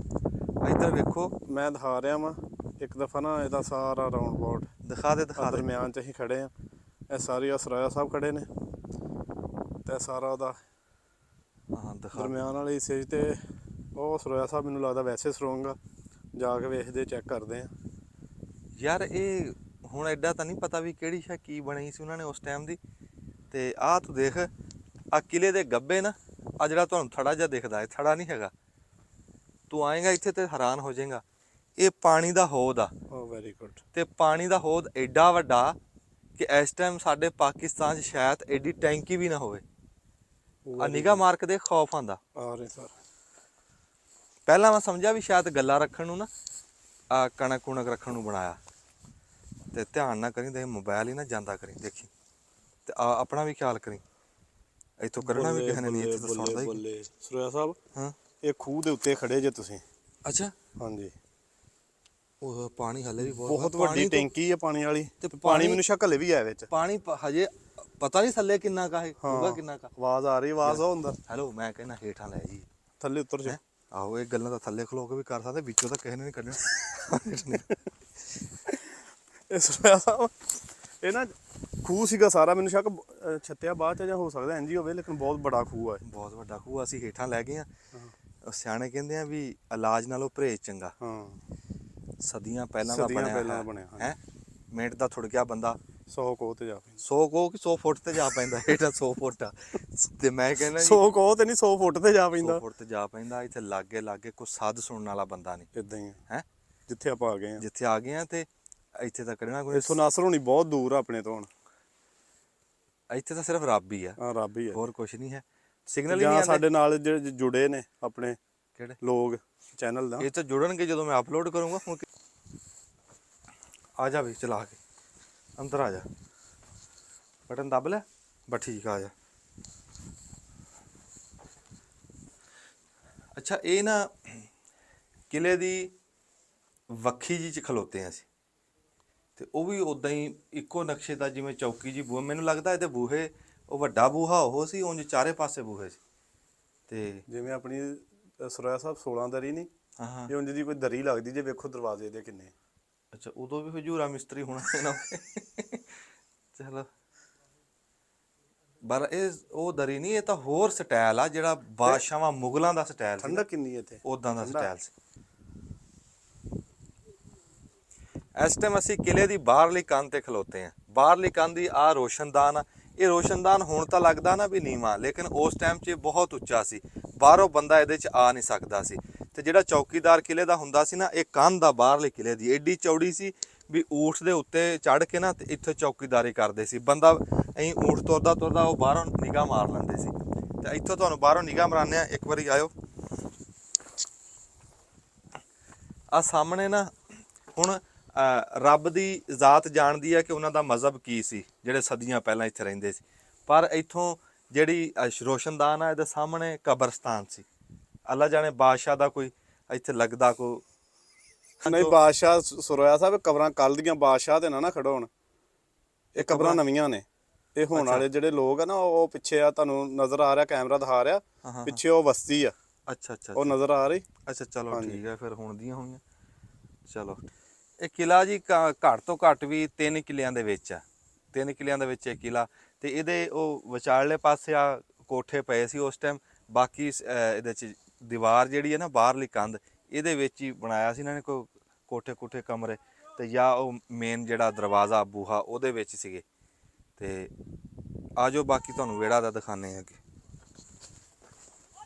S3: ਇੱਧਰ ਵੇਖੋ,
S1: ਮੈਂ ਦਿਖਾ ਰਿਹਾ ਵਾਂ ਇੱਕ ਦਫਾ ਨਾ ਇਹਦਾ ਸਾਰਾ ਰਾਉਂਡ ਬਾਟ
S3: ਦਿਖਾ ਦੇ
S1: ਦਰਮਿਆਨ 'ਚ ਅਸੀਂ ਖੜੇ ਆ। ਇਹ ਸਾਰੇ ਸੁਰਾਇਆ ਸਾਹਿਬ ਖੜੇ ਨੇ ਤੇ ਸਾਰਾ ਉਹਦਾ ਦਰਮਿਆਨ ਵਾਲੇ ਹਿੱਸੇ 'ਚ। ਤੇ ਉਹ ਸੁਰਾਇਆ ਸਾਹਿਬ ਮੈਨੂੰ ਲੱਗਦਾ ਵੈਸੇ ਸਰੋਂਗ ਆ, ਜਾ ਕੇ ਵੇਖਦੇ ਚੈੱਕ ਕਰਦੇ ਆ
S3: ਯਾਰ। ਇਹ ਹੁਣ ਐਡਾ ਤਾਂ ਨਹੀਂ ਪਤਾ ਵੀ ਕਿਹੜੀ ਸ਼ਾ ਕੀ ਬਣੀ ਸੀ ਉਹਨਾਂ ਨੇ ਉਸ ਟਾਈਮ ਦੀ। ਤੇ ਆਹ ਤੂੰ ਦੇਖ, ਆ ਕਿਲੇ ਦੇ ਗੱਬੇ ਨਾ, ਆ ਜਿਹੜਾ ਤੁਹਾਨੂੰ ਥੜਾ ਜਿਹਾ ਦਿਖਦਾ, ਇਹ ਥੜਾ ਨਹੀਂ ਹੈਗਾ। ਤੂੰ ਆਏਗਾ ਇੱਥੇ ਤੇ ਹੈਰਾਨ ਹੋ ਜਾਏਗਾ। ਇਹ ਪਾਣੀ ਦਾ ਹੌਦ ਆ।
S1: Very good.
S3: ਤੇ ਪਾਣੀ ਦਾ ਹੌਦ ਐਡਾ ਵੱਡਾ ਕਿ ਇਸ ਟਾਈਮ ਸਾਡੇ ਪਾਕਿਸਤਾਨ 'ਚ ਸ਼ਾਇਦ ਐਡੀ ਟੈਂਕੀ ਵੀ ਨਾ ਹੋਵੇ। ਆ ਨਿਗਾਹ ਮਾਰ ਕੇ ਦੇਖ, ਖੌਫ ਆਉਂਦਾ। ਪਹਿਲਾਂ ਮੈਂ ਸਮਝਿਆ ਵੀ ਸ਼ਾਇਦ ਗੱਲਾਂ ਰੱਖਣ ਨੂੰ ਨਾ, ਆ ਕਣਕ ਕੁਣਕ ਰੱਖਣ ਨੂੰ ਬਣਾਇਆ। ਤੇ ਧਿਆਨ ਨਾ ਕਰੀ, ਤੇ ਮੋਬਾਈਲ ਹੀ ਨਾ ਜਾਂਦਾ ਕਰੀ, ਦੇਖੀ। ਤੇ ਆਪਣਾ ਵੀ ਖਿਆਲ ਕਰੀ, ਇੱਥੋਂ ਕਰਨਾ ਵੀ ਕਿਸੇ ਨੇ ਨਹੀਂ, ਇੱਥੇ ਤਾਂ ਸੁਣਦਾ ਹੀ।
S1: ਸੁਰਾਇਆ ਸਾਹਿਬ,
S3: ਹਾਂ,
S1: ਇਹ ਖੂਹ ਦੇ ਉੱਤੇ ਖੜੇ ਜੇ ਤੁਸੀਂ।
S3: ਅੱਛਾ,
S1: ਹਾਂਜੀ।
S3: ਉਹ ਪਾਣੀ ਹਲੇ ਵੀ
S1: ਬਹੁਤ ਵੱਡੀ ਟੈਂਕੀ ਹੈ ਪਾਣੀ ਵਾਲੀ। ਤੇ ਪਾਣੀ ਮੈਨੂੰ ਸ਼ੱਕ ਹਲੇ ਵੀ ਹੈ ਵਿੱਚ।
S3: ਪਾਣੀ ਹਜੇ ਪਤਾ ਨਹੀਂ ਥੱਲੇ ਕਿੰਨਾ ਕਾ ਹੈ, ਹੋਊਗਾ ਕਿੰਨਾ ਕਾ।
S1: ਆਵਾਜ਼ ਆ ਰਹੀ, ਆਵਾਜ਼ ਆ ਹੁੰਦਾ।
S3: ਹੈਲੋ, ਮੈਂ ਕਹਿੰਦਾ ਹੇਠਾਂ ਲੈ ਜੀ,
S1: ਥੱਲੇ ਉਤਰ ਜਾ।
S3: ਆਹੋ, ਇਹ ਗੱਲਾਂ ਤਾਂ ਥੱਲੇ ਖਲੋ ਕੇ ਵੀ ਕਰ ਸਕਦੇ, ਵਿੱਚੋਂ ਤਾਂ ਕਿਸੇ ਨੇ ਨਹੀਂ ਕੱਢਣਾ।
S1: ਇਹ ਸੁਰਾਇਆ ਸਾਹਿਬ, ਇਹ ਨਾ ਖੂਹ ਸੀਗਾ ਸਾਰਾ। ਮੈਨੂੰ ਸ਼ੱਕ ਛੱਤਿਆ ਬਾਅਦ ਚ ਜਾਂ ਹੋ ਸਕਦਾ ਇੰਝ ਹੀ ਹੋਵੇ, ਲੇਕਿਨ ਬਹੁਤ ਬੜਾ ਖੂਹ ਹੈ।
S3: ਬਹੁਤ ਵੱਡਾ ਖੂਹ। ਅਸੀਂ ਹੇਠਾਂ ਲੈ ਗਏ ਆ। ਸਿਆਣੇ ਕਹਿੰਦੇ ਆ ਵੀ ਇਲਾਜ ਨਾਲੋਂ ਪਰਹੇਜ਼ ਚੰਗਾ।
S1: ਹਾਂ,
S3: ਸਦੀਆਂ ਪਹਿਲਾਂ ਦਾ ਬਣਿਆ ਹੈ। ਮਿੰਟ ਦਾ ਥੁੜ ਗਿਆ ਬੰਦਾ
S1: 100 ਕੋਹ ਤੇ ਜਾ ਪੈਂਦਾ।
S3: 100 ਕੋਹ ਕਿ 100 ਫੁੱਟ ਤੇ ਜਾ ਪੈਂਦਾ। ਹੇਠਾਂ 100 ਫੁੱਟ ਆ। ਤੇ ਮੈਂ ਕਹਿੰਦਾ
S1: 100 ਕੋਹ ਤੇ ਨਹੀਂ, 100 ਫੁੱਟ ਤੇ ਜਾ ਪੈਂਦਾ।
S3: 100 ਫੁੱਟ ਤੇ ਜਾ ਪੈਂਦਾ। ਇੱਥੇ ਲਾਗੇ ਕੋਈ ਸੱਦ ਸੁਣਨ ਵਾਲਾ ਬੰਦਾ ਨਹੀਂ।
S1: ਇਦਾਂ ਹੀ
S3: ਹੈ
S1: ਜਿੱਥੇ ਆਪਾਂ ਆ ਗਏ ਆ।
S3: ਜਿੱਥੇ ਆ ਗਏ ਆ, ਤੇ ਇੱਥੇ ਤਾਂ ਕੱਢਣਾ ਕੋਈ।
S1: ਇੱਥੋਂ ਨਾਸਰ ਹੋਣੀ ਬਹੁਤ ਦੂਰ ਆ ਆਪਣੇ ਤੋਂ। ਹੁਣ
S3: ਇੱਥੇ ਤਾਂ ਸਿਰਫ ਰੱਬ ਹੀ ਆ।
S1: ਹਾਂ, ਰੱਬ ਹੀ ਆ,
S3: ਹੋਰ ਕੁਝ ਨਹੀਂ ਹੈ। ਸਿਗਨਲ ਹੀ ਨਹੀਂ ਆਉਂਦੇ।
S1: ਸਾਡੇ ਨਾਲ ਜਿਹੜੇ ਜੁੜੇ ਨੇ ਆਪਣੇ
S3: ਕਿਹੜੇ
S1: ਲੋਕ ਚੈਨਲ ਦਾ,
S3: ਇਹ ਤਾਂ ਜੁੜਨਗੇ ਜਦੋਂ ਮੈਂ ਅਪਲੋਡ ਕਰੂੰਗਾ। ਹੁਣ ਆ ਜਾ ਵੀ, ਚਲਾ ਕੇ ਅੰਦਰ ਆ ਜਾ, ਬਟਨ ਦੱਬ ਲੈ, ਬਸ ਠੀਕ ਆ ਜਾ।
S6: ਅੱਛਾ ਇਹ ਨਾ ਕਿਲੇ ਦੀ ਵੱਖੀ ਜੀ 'ਚ ਖਲੋਤੇ ਹਾਂ ਅਸੀਂ, ਤੇ ਉਹ ਵੀ ਉਦਾਂ ਹੀ ਇੱਕੋ ਨਕਸ਼ੇ ਦਾ ਜਿਵੇਂ ਚੌਕੀ ਜੀ ਬੂਹਾ, ਮੈਨੂੰ ਲੱਗਦਾ ਇਹਦੇ ਬੂਹੇ ਉਹ ਵੱਡਾ ਬੂਹਾ ਉਹ ਸੀ, ਉਂਝ ਚਾਰੇ ਪਾਸੇ ਬੂਹੇ ਸੀ। ਤੇ
S1: ਜਿਵੇਂ ਆਪਣੀ ਸਰੋਇਆ ਸਾਹਿਬ 16 ਦਰੀ ਨਹੀਂ,
S6: ਹਾਂ
S1: ਇਹ ਉਂਝ ਦੀ ਕੋਈ ਦਰੀ ਲੱਗਦੀ ਜੇ, ਵੇਖੋ ਦਰਵਾਜ਼ੇ ਦੇ ਕਿੰਨੇ।
S6: ਅੱਛਾ ਉਦੋਂ ਵੀ ਹਜੂਰਾ ਮਿਸਤਰੀ ਹੋਣਾ ਨਾ। ਚਲੋ ਪਰ ਇਹ ਉਹ ਦਰੀ ਨਹੀਂ, ਇਹ ਤਾਂ ਹੋਰ ਸਟਾਈਲ ਆ ਜਿਹੜਾ ਬਾਦਸ਼ਾਹਾਂ ਮੁਗਲਾਂ ਦਾ ਸਟਾਈਲ ਸੀ,
S1: ਠੰਡਕ ਕਿੰਨੀ ਇੱਥੇ,
S6: ਉਦਾਂ ਦਾ ਸਟਾਈਲ ਸੀ। ਇਸ ਟਾਈਮ ਅਸੀਂ ਕਿਲੇ ਦੀ ਬਾਹਰਲੀ ਕੰਧ ਤੇ ਖਲੋਤੇ ਹਾਂ। ਬਾਹਰਲੀ ਕੰਧ ਦੀ ਆ ਰੋਸ਼ਨਦਾਨ ਆ, ਇਹ ਰੋਸ਼ਨਦਾਨ ਹੁਣ ਤਾਂ ਲੱਗਦਾ ਨਾ ਵੀ ਨੀਵਾਂ, ਲੇਕਿਨ ਉਸ ਟਾਈਮ 'ਚ ਬਹੁਤ ਉੱਚਾ ਸੀ, ਬਾਹਰੋਂ ਬੰਦਾ ਇਹਦੇ 'ਚ ਆ ਨਹੀਂ ਸਕਦਾ ਸੀ। ਤੇ ਜਿਹੜਾ ਚੌਕੀਦਾਰ ਕਿਲੇ ਦਾ ਹੁੰਦਾ ਸੀ ਨਾ, ਇਹ ਕੰਧ ਆ ਬਾਹਰਲੇ ਕਿਲੇ ਦੀ ਐਡੀ ਚੌੜੀ ਸੀ ਵੀ ਊਠ ਦੇ ਉੱਤੇ ਚੜ੍ਹ ਕੇ ਨਾ ਤੇ ਇੱਥੇ ਚੌਕੀਦਾਰੀ ਕਰਦੇ ਸੀ। ਬੰਦਾ ਐਂ ਊਠ ਤੁਰਦਾ ਤੁਰਦਾ ਉਹ ਬਾਹਰੋਂ ਨਿਗਾਹ ਮਾਰ ਲੈਂਦੇ ਸੀ। ਤੇ ਇੱਥੋਂ ਤੁਹਾਨੂੰ ਬਾਹਰੋਂ ਨਿਗਾਹ ਮਾਰਨੇ ਆ, ਇੱਕ ਵਾਰੀ ਆਇਓ। ਆ ਸਾਹਮਣੇ ਨਾ ਹੁਣ ਰੱਬ ਦੀ ਜ਼ਾਤ ਜਾਣਦੀ ਹੈ ਕਿ ਉਹਨਾਂ ਦਾ ਮਜ਼ਹਬ ਕੀ ਸੀ, ਜਿਹੜੇ ਸਦੀਆਂ ਪਹਿਲਾਂ ਇੱਥੇ ਰਹਿੰਦੇ ਸੀ। ਪਰ ਇੱਥੋਂ ਜਿਹੜੀ ਰੋਸ਼ਨਦਾਨ ਆ, ਇਹਦੇ ਸਾਹਮਣੇ ਕਬਰਸਤਾਨ ਸੀ। ਅੱਲਾ ਜਾਣੇ ਬਾਦਸ਼ਾਹ ਦਾ ਕੋਈ ਇੱਥੇ ਲੱਗਦਾ ਕੋਈ
S1: ਨਹੀਂ। ਬਾਦਸ਼ਾਹ ਸਰੋਇਆ ਸਾਹਿਬ ਕਬਰਾਂ ਕੱਲ ਦੀਆਂ ਬਾਦਸ਼ਾਹ ਤੇ ਨਾ ਖੜੋਣ, ਇਹ ਕਬਰਾਂ ਨਵੀਆਂ ਨੇ। ਇਹ ਹੋਣ ਵਾਲੇ ਜਿਹੜੇ ਲੋਕ ਆ ਨਾ, ਉਹ ਪਿੱਛੇ ਆ, ਤੁਹਾਨੂੰ ਨਜ਼ਰ ਆ ਰਿਹਾ, ਕੈਮਰਾ ਦਿਖਾ ਰਿਹਾ ਪਿੱਛੇ, ਉਹ ਬਸਤੀ ਆ।
S6: ਅੱਛਾ ਅੱਛਾ
S1: ਉਹ ਨਜ਼ਰ ਆ ਰਹੀ।
S6: ਅੱਛਾ ਚਲੋ ਠੀਕ ਹੈ, ਫਿਰ ਹੁਣ ਦੀਆਂ ਹੋਈਆਂ। ਚਲੋ ਇਹ ਕਿਲਾ ਜੀ ਘੱਟ ਤੋਂ ਘੱਟ ਵੀ 3 ਕਿਲਿਆਂ ਦੇ ਵਿੱਚ ਆ। 3 ਕਿਲਿਆਂ ਦੇ ਵਿੱਚ ਇਹ ਕਿਲਾ, ਤੇ ਇਹਦੇ ਉਹ ਵਿਚਾਲਲੇ ਪਾਸੇ ਆ ਕੋਠੇ ਪਏ ਸੀ ਉਸ ਟਾਈਮ। ਬਾਕੀ ਇਹਦੇ 'ਚ ਦੀਵਾਰ ਜਿਹੜੀ ਹੈ ਨਾ, ਬਾਹਰਲੀ ਕੰਧ, ਇਹਦੇ ਵਿੱਚ ਹੀ ਬਣਾਇਆ ਸੀ ਇਹਨਾਂ ਨੇ ਕੋਈ ਕੋਠੇ ਕੋਠੇ ਕਮਰੇ, ਤੇ ਜਾਂ ਉਹ ਮੇਨ ਜਿਹੜਾ ਦਰਵਾਜ਼ਾ ਬੂਹਾ ਉਹਦੇ ਵਿੱਚ ਸੀਗੇ। ਤੇ ਆਜੋ ਬਾਕੀ ਤੁਹਾਨੂੰ ਵਿਹੜਾ ਦਾ ਦਿਖਾਉਂਦੇ ਅੱਗੇ।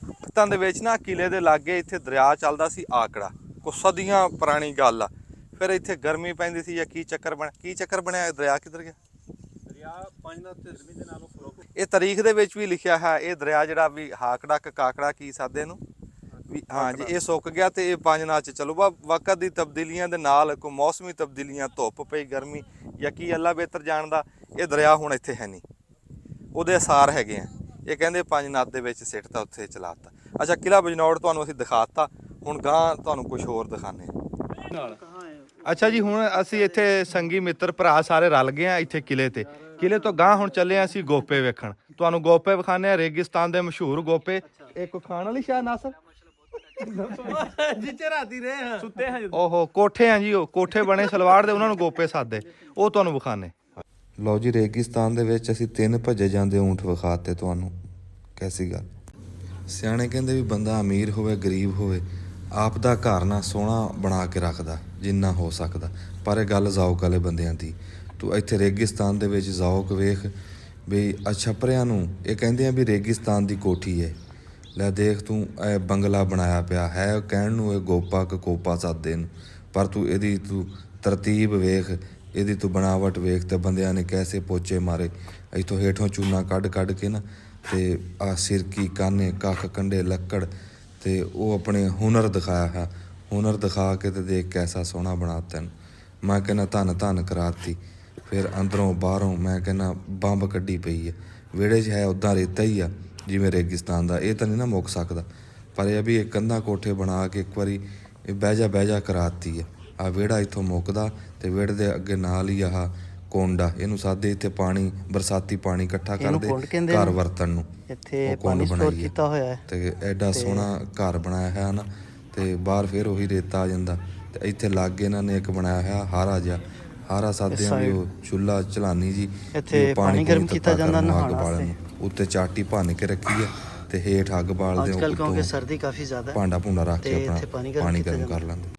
S6: ਖੇਤਾਂ ਦੇ ਵਿੱਚ ਨਾ ਕਿਲੇ ਦੇ ਲਾਗੇ ਇੱਥੇ ਦਰਿਆ ਚੱਲਦਾ ਸੀ ਆਕੜਾ, ਕੋ ਸਦੀਆਂ ਪੁਰਾਣੀ ਗੱਲ ਆ। ਫਿਰ ਇੱਥੇ ਗਰਮੀ ਪੈਂਦੀ ਸੀ ਜਾਂ ਕੀ ਚੱਕਰ ਬਣਿਆ ਦਰਿਆ ਕਿੱਧਰ ਗਿਆ?
S3: ਦਰਿਆ 5 ਤੇ ਜ਼ਮੀਨ ਦੇ ਨਾਲੋਂ ਫਲੋ।
S6: ਇਹ ਤਾਰੀਖ ਦੇ ਵਿੱਚ ਵੀ ਲਿਖਿਆ ਹੈ, ਇਹ ਦਰਿਆ ਜਿਹੜਾ ਵੀ ਹਾਕੜਾ ਕਾਕੜਾ ਕੀ ਸਾਦੇ ਇਹਨੂੰ ਵੀ, ਹਾਂ ਜੀ, ਇਹ ਸੁੱਕ ਗਿਆ ਤੇ ਇਹ 5 ਨਾਚ ਚਲੋ ਵਕਤ ਦੀ ਤਬਦੀਲੀਆਂ ਦੇ ਨਾਲ, ਕੋਈ ਮੌਸਮੀ ਤਬਦੀਲੀਆਂ, ਧੁੱਪ ਪਈ, ਗਰਮੀ ਜਾਂ ਕੀ ਅੱਲਾ ਬਿਹਤਰ ਜਾਣਦਾ, ਇਹ ਦਰਿਆ ਹੁਣ ਇੱਥੇ ਹੈ ਨਹੀਂ, ਉਹਦੇ ਅਸਾਰ ਹੈਗੇ ਆ। ਇਹ ਕਹਿੰਦੇ 5 ਨਾਚ ਦੇ ਵਿੱਚ ਸਿੱਟਤਾ, ਉੱਥੇ ਚਲਾਤਾ। ਅੱਛਾ ਕਿਲਾ ਬਜਨੌਰ ਤੁਹਾਨੂੰ ਅਸੀਂ ਦਿਖਾਤਾ, ਹੁਣ ਗਾਂ ਤੁਹਾਨੂੰ ਕੁਝ ਹੋਰ ਦਿਖਾਣੇ। ਅੱਛਾ ਜੀ, ਹੁਣ ਅਸੀਂ ਇੱਥੇ ਸੰਗੀ ਮਿੱਤਰ ਭਰਾ ਸਾਰੇ ਰਲ ਗਏ ਆ ਇੱਥੇ ਕਿਲੇ ਤੇ। ਕਿਲੇ ਤੋਂ ਗਾਂ ਹੁਣ ਚੱਲੇ ਆ ਅਸੀਂ ਗੋਪੇ ਵੇਖਣ। ਤੁਹਾਨੂੰ ਗੋਪੇ ਵਿਖਾਣੇ ਆ, ਰੇਗਿਸਤਾਨ ਦੇ ਮਸ਼ਹੂਰ ਗੋਪੇ। ਇੱਕ ਖਾਣ ਵਾਲੀ ਸ਼ਾਹ ਨਾਸਰ
S3: ਜਿੱਥੇ ਰਾਤੀ ਰਹੇ ਹਾਂ, ਸੁੱਤੇ ਹਾਂ।
S6: ਓਹੋ ਕੋਠੇ ਆ ਜੀ, ਉਹ ਕੋਠੇ ਬਣੇ ਸਲਵਾਰ ਦੇ, ਉਹਨਾਂ ਨੂੰ ਗੋਪੇ ਸਾਦੇ, ਉਹ ਤੁਹਾਨੂੰ ਵਿਖਾਣੇ।
S7: ਲਓ ਜੀ, ਰੇਗਿਸਤਾਨ ਦੇ ਵਿੱਚ ਅਸੀਂ 3 ਭੱਜੇ ਜਾਂਦੇ ਊਂਠ ਵਿਖਾਤੇ ਤੁਹਾਨੂੰ। ਕੈਸੀ ਗੱਲ। ਸਿਆਣੇ ਕਹਿੰਦੇ ਵੀ ਬੰਦਾ ਅਮੀਰ ਹੋਵੇ ਗਰੀਬ ਹੋਵੇ, ਆਪ ਦਾ ਘਰ ਨਾ ਸੋਹਣਾ ਬਣਾ ਕੇ ਰੱਖਦਾ ਜਿੰਨਾ ਹੋ ਸਕਦਾ, ਪਰ ਇਹ ਗੱਲ ਜ਼ੌਕ ਵਾਲੇ ਬੰਦਿਆਂ ਦੀ। ਤੂੰ ਇੱਥੇ ਰੇਗਿਸਤਾਨ ਦੇ ਵਿੱਚ ਜ਼ੌਕ ਵੇਖ ਵੀ ਛੱਪਰਿਆਂ ਨੂੰ ਇਹ ਕਹਿੰਦੇ ਆ ਵੀ ਰੇਗਿਸਤਾਨ ਦੀ ਕੋਠੀ ਹੈ। ਲੈ ਦੇਖ ਤੂੰ, ਇਹ ਬੰਗਲਾ ਬਣਾਇਆ ਪਿਆ ਹੈ, ਕਹਿਣ ਨੂੰ ਇਹ ਗੋਪਾ ਕੋਪਾ ਸਾਦੇ ਨੂੰ, ਪਰ ਤੂੰ ਇਹਦੀ ਤੂੰ ਤਰਤੀਬ ਵੇਖ, ਇਹਦੀ ਤੂੰ ਬਣਾਵਟ ਵੇਖ। ਤੇ ਬੰਦਿਆਂ ਨੇ ਕੈਸੇ ਪੋਚੇ ਮਾਰੇ, ਇੱਥੋਂ ਹੇਠੋਂ ਚੂਨਾ ਕੱਢ ਕੇ ਨਾ, ਤੇ ਆ ਸਿਰਕੀ ਕਾਨੇ ਕੱਖ ਕੰਡੇ ਲੱਕੜ, ਤੇ ਉਹ ਆਪਣੇ ਹੁਨਰ ਦਿਖਾਇਆ ਹੈ। ਹੁਨਰ ਦਿਖਾ ਕੇ ਤੇ ਦੇਖ ਕੈਸਾ ਸੋਹਣਾ ਬਣਾ ਤੈਨੂੰ। ਮੈਂ ਕਹਿੰਦਾ ਧੰਨ ਕਰਾਤੀ। ਫਿਰ ਅੰਦਰੋਂ ਬਾਹਰੋਂ ਮੈਂ ਕਹਿੰਦਾ ਬੰਬ ਕੱਢੀ ਪਈ ਹੈ। ਵਿਹੜੇ 'ਚ ਹੈ ਉੱਦਾਂ ਰੇਤਾ ਹੀ ਆ ਜਿਵੇਂ ਰੇਗਿਸਤਾਨ ਦਾ, ਇਹ ਤਾਂ ਨਹੀਂ ਨਾ ਮੁੱਕ ਸਕਦਾ। ਪਰ ਇਹ ਵੀ ਇਹ ਕੰਧਾਂ ਕੋਠੇ ਬਣਾ ਕੇ ਇੱਕ ਵਾਰੀ ਇਹ ਬਹਿ ਜਾ ਕਰਾਤੀ ਹੈ। ਆ ਵਿਹੜਾ ਇੱਥੋਂ ਮੁੱਕਦਾ, ਤੇ ਵਿਹੜੇ ਦੇ ਅੱਗੇ ਨਾਲ ਹੀ ਆਹ ਕੋਂਡਾ, ਇਹਨੂੰ ਸਾਦੇ ਇੱਥੇ ਪਾਣੀ ਬਰਸਾਤੀ ਪਾਣੀ ਇਕੱਠਾ ਕਰਦੇ ਘਰ ਵਰਤਣ ਨੂੰ, ਇੱਥੇ ਪਾਣੀ ਸਟੋਰ ਕੀਤਾ ਹੋਇਆ ਹੈ। ਤੇ ਐਡਾ ਸੋਹਣਾ ਘਰ ਬਣਾਇਆ ਹੈ ਨਾ, ਤੇ ਬਾਹਰ ਫਿਰ ਉਹੀ ਰੇਤਾ ਆ ਜਾਂਦਾ। ਤੇ ਇੱਥੇ ਲਾਗੇ ਇਹਨਾਂ ਨੇ ਇੱਕ ਬਣਾਇਆ ਹੋਇਆ ਹਾਰਾ ਜਿਹਾ, ਹਾਰਾ ਸਾਦਿਆਂ ਵੀ ਉਹ ਚੁੱਲ੍ਹਾ ਚਲਾਨੀ ਜੀ, ਇੱਥੇ ਪਾਣੀ ਗਰਮ ਕੀਤਾ ਜਾਂਦਾ ਨਹਾਉਣ ਵਾਸਤੇ। ਉੱਤੇ ਚਾਟੀ ਭੰਨ ਕੇ ਰੱਖੀ ਹੈ, ਤੇ ਹੇਠ ਅੱਗ ਬਾਲਦੇ ਹੋ, ਕਿਉਂਕਿ ਸਰਦੀ ਕਾਫੀ ਜ਼ਿਆਦਾ, ਭਾਂਡਾ ਭੁੰਡਾ ਰੱਖ ਕੇ ਆਪਣਾ ਪਾਣੀ ਗਰਮ ਕਰ ਲੈਂਦੇ।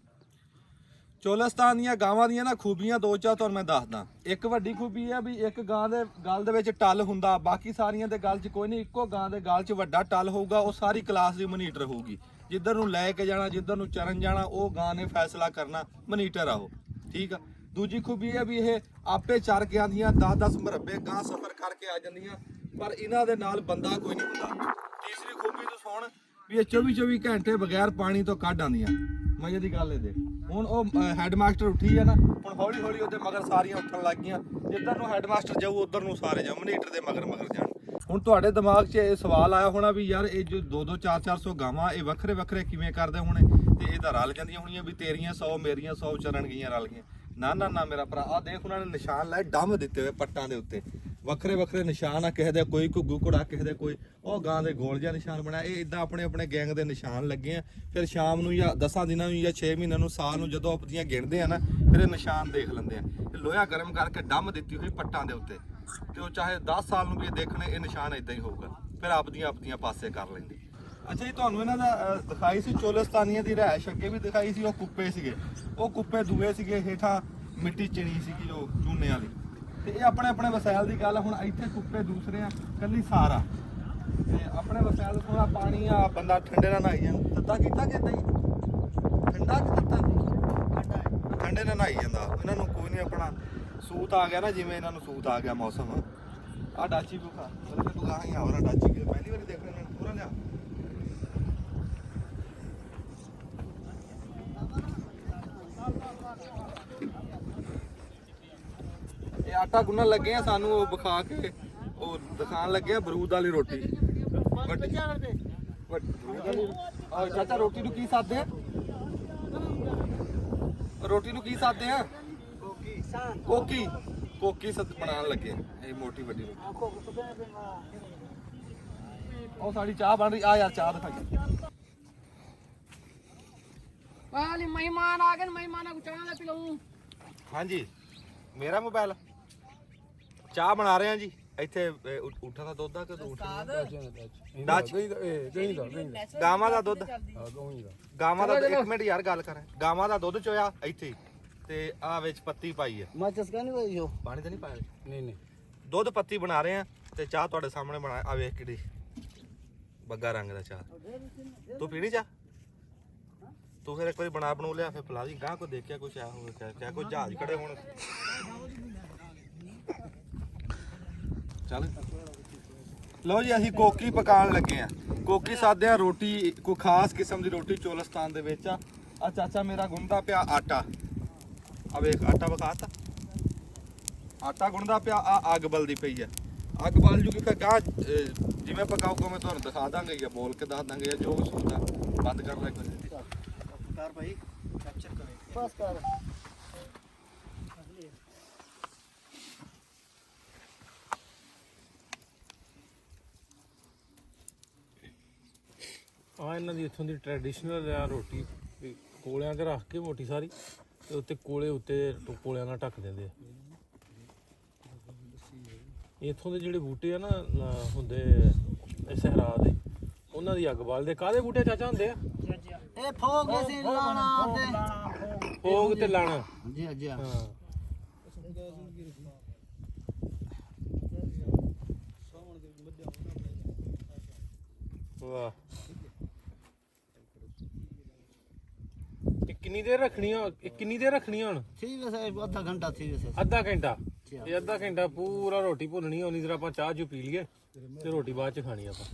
S2: ਚੋਲਸਤਾਨ ਦੀਆਂ ਗਾਵਾਂ ਦੀਆਂ ਨਾ ਖੂਬੀਆਂ 2-4 ਤੁਹਾਨੂੰ ਮੈਂ ਦੱਸਦਾ। ਇੱਕ ਵੱਡੀ ਖੂਬੀ ਆ ਵੀ ਇੱਕ ਗਾਂ ਦੇ ਗਲ ਦੇ ਵਿੱਚ ਟੱਲ ਹੁੰਦਾ, ਬਾਕੀ ਸਾਰੀਆਂ ਦੇ ਗਲ 'ਚ ਕੋਈ ਨਹੀਂ। ਇੱਕੋ ਗਾਂ ਦੇ ਗਲ 'ਚ ਵੱਡਾ ਟੱਲ ਹੋਊਗਾ, ਉਹ ਸਾਰੀ ਕਲਾਸ ਦੀ ਮਨੀਟਰ ਹੋਊਗੀ। ਜਿੱਧਰ ਨੂੰ ਲੈ ਕੇ ਜਾਣਾ, ਜਿੱਧਰ ਨੂੰ ਚਰਨ ਜਾਣਾ, ਉਹ ਗਾਂ ਨੇ ਫੈਸਲਾ ਕਰਨਾ, ਮਨੀਟਰ ਆ ਉਹ, ਠੀਕ ਆ। ਦੂਜੀ ਖੂਬੀ ਆ ਵੀ ਇਹ ਆਪੇ ਚਰ ਕੇ ਆਉਂਦੀਆਂ, 10-10 ਮੁਰੱਬੇ ਗਾਂ ਸਫ਼ਰ ਕਰਕੇ ਆ ਜਾਂਦੀਆਂ, ਪਰ ਇਹਨਾਂ ਦੇ ਨਾਲ ਬੰਦਾ ਕੋਈ ਨਹੀਂ ਹੁੰਦਾ। ਤੀਸਰੀ ਖੂਬੀ ਤੋਂ ਸੁਣ ਵੀ ਇਹ 24 ਘੰਟੇ ਬਗੈਰ ਪਾਣੀ ਤੋਂ ਕੱਢ ਆਉਂਦੀਆਂ। ਮਜ਼ੇ ਦੀ ਗੱਲ ਇਹਦੇ। ਹੁਣ ਉਹ ਹੈਡਮਾਸਟਰ ਉੱਠੀ ਆ ਨਾ, ਹੁਣ ਹੌਲੀ ਉਹਦੇ ਮਗਰ ਸਾਰੀਆਂ ਉੱਠਣ ਲੱਗ ਗਈਆਂ। ਜਿੱਧਰ ਨੂੰ ਹੈਡਮਾਸਟਰ ਜਾਊ ਉਧਰ ਨੂੰ ਸਾਰੇ ਜਾਓ, ਮਨੀਟਰ ਦੇ ਮਗਰ ਜਾਣ। ਹੁਣ ਤੁਹਾਡੇ ਦਿਮਾਗ 'ਚ ਇਹ ਸਵਾਲ ਆਇਆ ਹੋਣਾ ਵੀ ਯਾਰ ਇਹ ਜੋ 2-2 4-400 ਗਾਵਾਂ ਇਹ ਵੱਖਰੇ ਵੱਖਰੇ ਕਿਵੇਂ ਕਰਦੇ ਹੋਣੇ ਤੇ ਇਹ ਤਾਂ ਰਲ ਜਾਂਦੀਆਂ ਹੋਣੀਆਂ ਵੀ ਤੇਰੀਆਂ 100 ਮੇਰੀਆਂ 100 ਚਰਨ ਗਈਆਂ ਰਲ ਗਈਆਂ। ਨਾ ਮੇਰਾ ਭਰਾ, ਆ ਦੇਖ ਉਹਨਾਂ ਨੇ ਨਿਸ਼ਾਨ ਲਾਏ ਡੰਮ ਦਿੱਤੇ ਹੋਏ ਪੱਟਾਂ ਦੇ ਉੱਤੇ, ਵੱਖਰੇ ਵੱਖਰੇ ਨਿਸ਼ਾਨ ਆ, ਕਿਸੇ ਦੇ ਕੋਈ ਘੁੱਗੂ ਘੋੜਾ, ਕਿਸੇ ਦੇ ਕੋਈ ਉਹ ਗਾਂ ਦੇ ਗੋਲ ਜਿਹਾ ਨਿਸ਼ਾਨ ਬਣਾਇਆ। ਇਹ ਇਦਾਂ ਆਪਣੇ ਆਪਣੇ ਗੈਂਗ ਦੇ ਨਿਸ਼ਾਨ ਲੱਗੇ ਆ। ਫਿਰ ਸ਼ਾਮ ਨੂੰ ਜਾਂ 10 ਦਿਨਾਂ ਨੂੰ ਜਾਂ 6 ਮਹੀਨਿਆਂ ਨੂੰ ਸਾਲ ਨੂੰ ਜਦੋਂ ਆਪਣੀਆਂ ਗਿਣਦੇ ਆ ਨਾ, ਫਿਰ ਇਹ ਨਿਸ਼ਾਨ ਦੇਖ ਲੈਂਦੇ ਆ। ਤੇ ਲੋਹਾ ਗਰਮ ਕਰਕੇ ਡੰਮ ਦਿੱਤੀ ਹੋਈ ਪੱਟਾਂ ਦੇ ਉੱਤੇ, ਤੇ ਉਹ ਚਾਹੇ 10 ਸਾਲ ਨੂੰ ਵੀ ਇਹ ਦੇਖਣੇ, ਇਹ ਨਿਸ਼ਾਨ ਇਦਾਂ ਹੀ ਹੋਊਗਾ। ਫਿਰ ਆਪਦੀਆਂ ਪਾਸੇ ਕਰ ਲੈਂਦੇ। ਅੱਛਾ ਜੀ, ਤੁਹਾਨੂੰ ਇਹਨਾਂ ਦਾ ਦਿਖਾਈ ਸੀ ਚੋਲਿਸਤਾਨੀਆਂ ਦੀ ਰਿਹਾਇਸ਼, ਅੱਗੇ ਵੀ ਦਿਖਾਈ ਸੀ। ਉਹ ਕੁੱਪੇ ਸੀਗੇ, ਉਹ ਕੁੱਪੇ ਦੂਏ ਸੀਗੇ, ਹੇਠਾਂ ਮਿੱਟੀ ਚਿਣੀ ਸੀਗੀ ਜੋ ਚੂਨੇ ਵਾਲੀ। ਤੇ ਇਹ ਆਪਣੇ ਆਪਣੇ ਵਸਾਇਲ ਦੀ ਗੱਲ। ਹੁਣ ਇੱਥੇ ਕੁੱਪੇ ਦੂਸਰੇ ਆ, ਕੱਲੀ ਸਾਰਾ ਤੇ ਆਪਣੇ ਵਸਾਇਲ ਥੋੜਾ ਪਾਣੀ ਆ, ਬੰਦਾ ਠੰਡੇ ਨਾਲ ਨਹਾਈ ਜਾਂਦਾ। ਤੱਤਾ ਕੀਤਾ ਕਿ ਏਦਾਂ ਹੀ ਠੰਡਾ ਕਿ ਤੱਤਾ? ਠੰਡੇ ਨਾਲ ਨਹਾਈ ਜਾਂਦਾ। ਇਹਨਾਂ ਨੂੰ ਕੋਈ ਨਹੀਂ, ਆਪਣਾ ਸੂਤ ਆ ਗਿਆ ਨਾ, ਜਿਵੇਂ ਇਹਨਾਂ ਨੂੰ ਸੂਤ ਆ ਗਿਆ ਮੌਸਮ। ਆ ਡਾਚੀ ਬੁਖਾ ਮਤਲਬ ਤੂੰ ਕਹਾਂ ਹੀ ਆ ਰਹਾ ਡਾਚੀ ਕੇ ਪਹਿਲੀ ਵਾਰੀ ਦੇਖ ਰਹੇ ਨੇ ਪੂਰਾ ਲਿਆ। ਇਹ ਆਟਾ ਗੁੰਨਣ ਲੱਗੇ ਆ, ਸਾਨੂੰ ਉਹ ਵਿਖਾ ਕੇ ਉਹ ਦਿਖਾਣ ਲੱਗੇ ਆ ਬਰੂਦ ਵਾਲੀ ਰੋਟੀ। ਆ ਚਾਚਾ, ਰੋਟੀ ਨੂੰ ਕੀ ਸਾਦੇ ਆ? ਰੋਟੀ ਨੂੰ ਕੀ ਸਾਦੇ ਆ? ਕੋਕੀ ਸਤ ਬਣਾਉਣ ਲੱਗੇ ਇਹ ਮੋਟੀ ਵੱਡੀ ਰੋਟੀ। ਉਹ ਸਾਡੀ ਚਾਹ ਬਣ ਰਹੀ। ਆ ਯਾਰ ਚਾਹ ਦਿਖਾ ਕੇ।
S8: ਵਾਲੀ ਮਹਿਮਾਨ ਆ ਗਏ, ਮਹਿਮਾਨਾਂ ਨੂੰ ਚਾਹ ਦਾ ਪਿਲਾਉਂ।
S2: ਹਾਂਜੀ, ਮੇਰਾ ਮੋਬਾਈਲ। ਚਾਹ ਬਣਾ ਰਹੇ ਆ ਜੀ ਇੱਥੇ। ਊਠਾਂ ਦਾ ਦੁੱਧ ਆ ਕਿ ਗਾਵਾਂ ਦਾ ਦੁੱਧ? ਗਾਵਾਂ ਦਾ। ਇੱਕ ਮਿੰਟ ਯਾਰ ਗੱਲ ਕਰ। ਗਾਵਾਂ ਦਾ ਦੁੱਧ ਚੋਇਆ ਇੱਥੇ, ਤੇ ਆ ਵਿੱਚ ਪੱਤੀ ਪਾਈ ਹੈ।
S8: ਮਾਚਸ ਕਾ ਨਹੀਂ ਹੋਈ ਹੋ?
S2: ਪਾਣੀ ਤਾਂ ਨਹੀਂ ਪਾਇਆ? ਨਹੀਂ। ਦੁੱਧ ਪੱਤੀ ਬਣਾ ਰਹੇ ਆ ਤੇ ਚਾਹ ਤੁਹਾਡੇ ਸਾਹਮਣੇ ਬਣਾ। ਆ ਵੇਖ ਕਿਹੜੀ ਬੱਗਾ ਰੰਗ ਦਾ ਚਾਹ। ਤੂੰ ਪੀਣੀ ਚਾਹ? ਤੂੰ ਫਿਰ ਇੱਕ ਵਾਰੀ ਬਣੂ ਲਿਆ, ਫਿਰ ਪਿਲਾ ਦੀ। ਗਾਂ ਕੋ ਦੇਖਿਆ ਕੁਛ ਆ ਹੋਵੇ ਕਿਆ ਕੋਈ ਜਹਾਜ਼ ਖੜੇ ਹੋਣ। ਚੱਲ ਲਓ ਜੀ, ਅਸੀਂ ਕੋਕੀ ਪਕਾਉਣ ਲੱਗੇ ਆ। ਕੋਕੀ ਸਾਦੇ ਆ ਰੋਟੀ, ਕੋਈ ਖਾਸ ਕਿਸਮ ਦੀ ਰੋਟੀ ਚੋਲਿਸਤਾਨ ਦੇ ਵਿੱਚ ਆ। ਆ ਚਾਚਾ ਮੇਰਾ ਗੁੰਨਦਾ ਪਿਆ ਆਟਾ। ਆ ਵੇਖ ਆਟਾ ਵਿਖਾਤਾ, ਆਟਾ ਗੁੰਨਦਾ ਪਿਆ। ਆ ਅੱਗ ਬਲਦੀ ਪਈ ਆ। ਅੱਗ ਬਲ ਜੂਗੀ ਫਿਰ ਗਾਂ ਜਿਵੇਂ ਪਕਾਊਗਾ ਮੈਂ ਤੁਹਾਨੂੰ ਦਿਖਾ ਦਾਂਗੇ ਜਾਂ ਬੋਲ ਕੇ ਦੱਸ ਦਾਂਗੇ ਜਾਂ ਜੋ ਕੁਛ ਹੁੰਦਾ। ਬੰਦ ਕਰ ਲੈ ਕੋਈ ਕਰ ਭਾਈ, ਕੈਪਚਰ ਕਰੇ ਬਸ ਕਰ।
S3: ਆ ਇਹਨਾਂ ਦੀ ਇੱਥੋਂ ਦੀ ਟ੍ਰੈਡੀਸ਼ਨਲ ਆ ਰੋਟੀ, ਵੀ ਕੋਲਿਆਂ ਤੇ ਰੱਖ ਕੇ ਮੋਟੀ ਸਾਰੀ, ਤੇ ਉੱਤੇ ਕੋਲੇ ਉੱਤੇ ਕੋਲਿਆਂ ਨਾਲ ਢੱਕ ਦਿੰਦੇ ਆ। ਇੱਥੋਂ ਦੇ ਜਿਹੜੇ ਬੂਟੇ ਆ ਨਾ ਹੁੰਦੇ ਸਹਿਰਾ ਦੇ, ਉਹਨਾਂ ਦੀ ਅੱਗ ਬਾਲਦੇ। ਕਾਹਦੇ ਬੂਟੇ ਚਾਚਾ ਹੁੰਦੇ ਆ?
S8: ਇਹ ਫੋਗ ਸੀ ਲਾਣਾ ਤੇ
S3: ਫੋਗ ਤੇ ਲਾਣਾ।
S8: ਜੀ
S3: ਹਾਂ। ਵਾਹ, ਕਿੰਨੀ ਦੇਰ ਰੱਖਣੀ ਹੁਣ?
S8: ਠੀਕ ਵੈਸੇ ਅੱਧਾ ਘੰਟਾ ਸੀ ਵੈਸੇ।
S3: ਅੱਧਾ ਘੰਟਾ। ਇਹ ਅੱਧਾ ਘੰਟਾ ਪੂਰਾ ਰੋਟੀ ਭੁੰਨਣੀ। ਉਨੀ ਦੇਰ ਆਪਾਂ ਚਾਹ ਚੂ ਪੀ ਲਈਏ ਤੇ ਰੋਟੀ ਬਾਅਦ ਚ ਖਾਣੀ ਆਪਾਂ।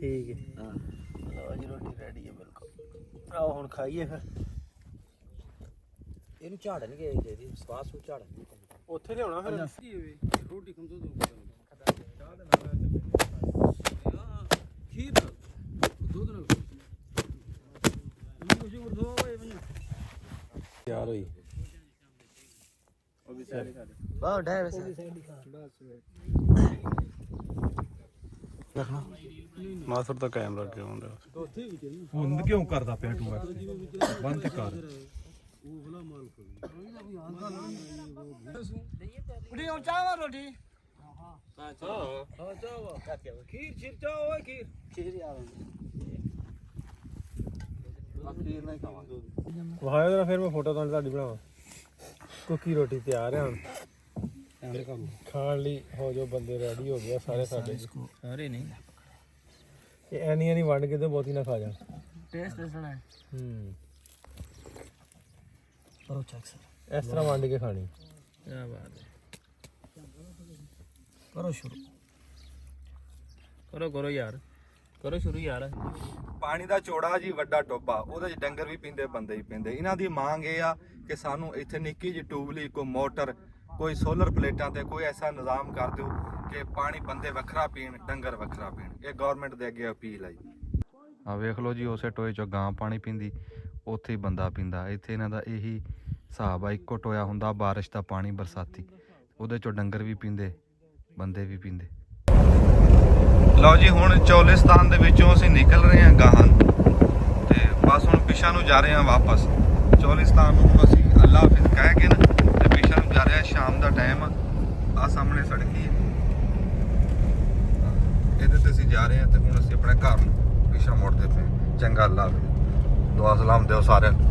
S3: ਠੀਕ ਹੈ। ਹਾਂ ਲਓ ਜੀ, ਰੋਟੀ ਰੈਡੀ ਹੈ ਬਿਲਕੁਲ। ਆਓ ਹੁਣ ਖਾਈਏ ਫਿਰ।
S9: ਇਹਨੂੰ ਝਾੜਨਗੇ ਜਿਹੜੀ ਸਵਾਸ ਨੂੰ ਝਾੜਨਗੇ
S3: ਉੱਥੇ ਲਿਆਉਣਾ ਫਿਰ।
S4: ਰੋਟੀ ਕਮ ਤੋਂ
S9: ਖੀਰ
S4: ਦੁੱਧ ਨਾਲ ਕੁਝ ਉਰਦੋ ਹੋਏ ਭਈ
S3: ਤਿਆਰ ਹੋਈ।
S2: ਉਹ ਵੀ ਸਾਰੇ ਸਾਡੇ
S8: ਬਹੁਤ ਢੇਰ ਵੈਸੇ।
S1: ਮਾਸਰ ਦਾ ਕੈਮਰਾ ਕਿਉਂ ਹੁੰਦਾ?
S3: ਹੁਣ ਕਿਉਂ ਕਰਦਾ ਪਿਆ ਤੂੰ? ਬੰਦ ਕਰ।
S8: ਉਡੀ ਉਹ ਚਾਹ ਰੋਟੀ।
S9: ਹਾਂ ਚਾਹ ਖੀਰ ਚਾਹ ਓਏ ਖੀਰ
S8: ਖੀਰ ਯਾਰ
S2: ਖੀਰ ਨਹੀਂ ਖਾਵਾਂਗੇ।
S3: ਵਹਾਇਓ ਜਰਾ ਫਿਰ ਮੈਂ ਫੋਟੋ ਤੁਹਾਡੀ ਬਣਾਵਾਂ। ਕੁੱਕੀ ਰੋਟੀ ਤਿਆਰ ਹੈ ਹੁਣ ਖਾਣ ਲਈ। ਹੋ ਜੋ ਬੰਦੇ ਰੈਡੀ ਹੋ ਗਿਆ ਸਾਰੇ ਸਾਡੇ।
S9: ਸਾਰੇ ਨਹੀਂ
S3: ਇਹ ਐਨੀਆਂ ਨਹੀਂ ਵੰਡ ਕੇ ਤੇ ਬਹੁਤੀ ਨਾ ਖਾ ਜਾ।
S9: ਟੇਸਟ ਦੱਸਣਾ ਹੈ। ਕਰੋ ਚੈੱਕ ਸਰ।
S3: ਇਸ ਤਰ੍ਹਾਂ ਵੰਡ ਕੇ ਖਾਣੀ।
S9: ਕੀ ਬਾਤ ਹੈ। ਕਰੋ ਸ਼ੁਰੂ। ਕਰੋ ਯਾਰ, ਕਰੋ ਸ਼ੁਰੂ ਯਾਰ।
S6: ਪਾਣੀ ਦਾ ਚੌੜਾ ਜੀ ਵੱਡਾ ਟੋਬਾ, ਉਹਦੇ 'ਚ ਡੰਗਰ ਵੀ ਪੀਂਦੇ, ਬੰਦੇ ਵੀ ਪੀਂਦੇ। ਇਹਨਾਂ ਦੀ ਮੰਗ ਇਹ ਆ ਕਿ ਸਾਨੂੰ ਇੱਥੇ ਨਿੱਕੀ ਜਿਹੀ ਟੂਬਲੀ, ਕੋਈ ਮੋਟਰ, ਕੋਈ ਸੋਲਰ ਪਲੇਟਾਂ ਤੇ ਕੋਈ ਐਸਾ ਨਿਜ਼ਾਮ ਕਰ ਦਿਓ ਕਿ ਪਾਣੀ ਬੰਦੇ ਵੱਖਰਾ ਪੀਣ, ਡੰਗਰ ਵੱਖਰਾ ਪੀਣ। ਇਹ ਗਵਰਨਮੈਂਟ ਦੇ ਅੱਗੇ ਅਪੀਲ ਹੈ ਜੀ।
S7: ਆ ਵੇਖ ਲਓ ਜੀ, ਉਸੇ ਟੋਏ ਚੋਂ ਗਾਂ ਪਾਣੀ ਪੀਂਦੀ, ਉੱਥੇ ਹੀ ਬੰਦਾ ਪੀਂਦਾ। ਇੱਥੇ ਇਹਨਾਂ ਦਾ ਇਹੀ ਹਿਸਾਬ ਆ, ਇੱਕੋ ਟੋਇਆ ਹੁੰਦਾ ਬਾਰਿਸ਼ ਦਾ ਪਾਣੀ ਬਰਸਾਤੀ, ਉਹਦੇ ਚੋਂ ਡੰਗਰ ਵੀ ਪੀਂਦੇ, ਬੰਦੇ ਵੀ ਪੀਂਦੇ। ਲਓ ਜੀ, ਹੁਣ ਚੋਲਿਸਤਾਨ ਦੇ ਵਿੱਚੋਂ ਅਸੀਂ ਨਿਕਲ ਰਹੇ ਹਾਂ ਗਾਹਾਂ ਤੇ ਬਸ ਹੁਣ ਪਿਛਾ ਨੂੰ ਜਾ ਰਹੇ ਹਾਂ ਵਾਪਸ। ਚੋਲਿਸਤਾਨ ਨੂੰ ਅਸੀਂ ਅੱਲਾ ਹਾਫਿਜ਼ ਕਹਿ ਕੇ ਨਾ ਤੇ ਪਿਛਾ ਨੂੰ ਜਾ ਰਹੇ ਹਾਂ। ਸ਼ਾਮ ਦਾ ਟਾਈਮ ਆ ਸਾਹਮਣੇ ਸੜਕੀ ਹੈ, ਇਹਦੇ ਤੇ ਅਸੀਂ ਜਾ ਰਹੇ ਹਾਂ ਤੇ ਹੁਣ ਅਸੀਂ ਆਪਣੇ ਘਰ ਨੂੰ ਪਿਛਾ ਮੁੜਦੇ ਪਏ। ਚੰਗਾ ਅੱਲਾ ਹਾਫਿਜ਼, ਦੁਆ ਸਲਾਮ ਦਿਓ ਸਾਰਿਆਂ ਨੂੰ।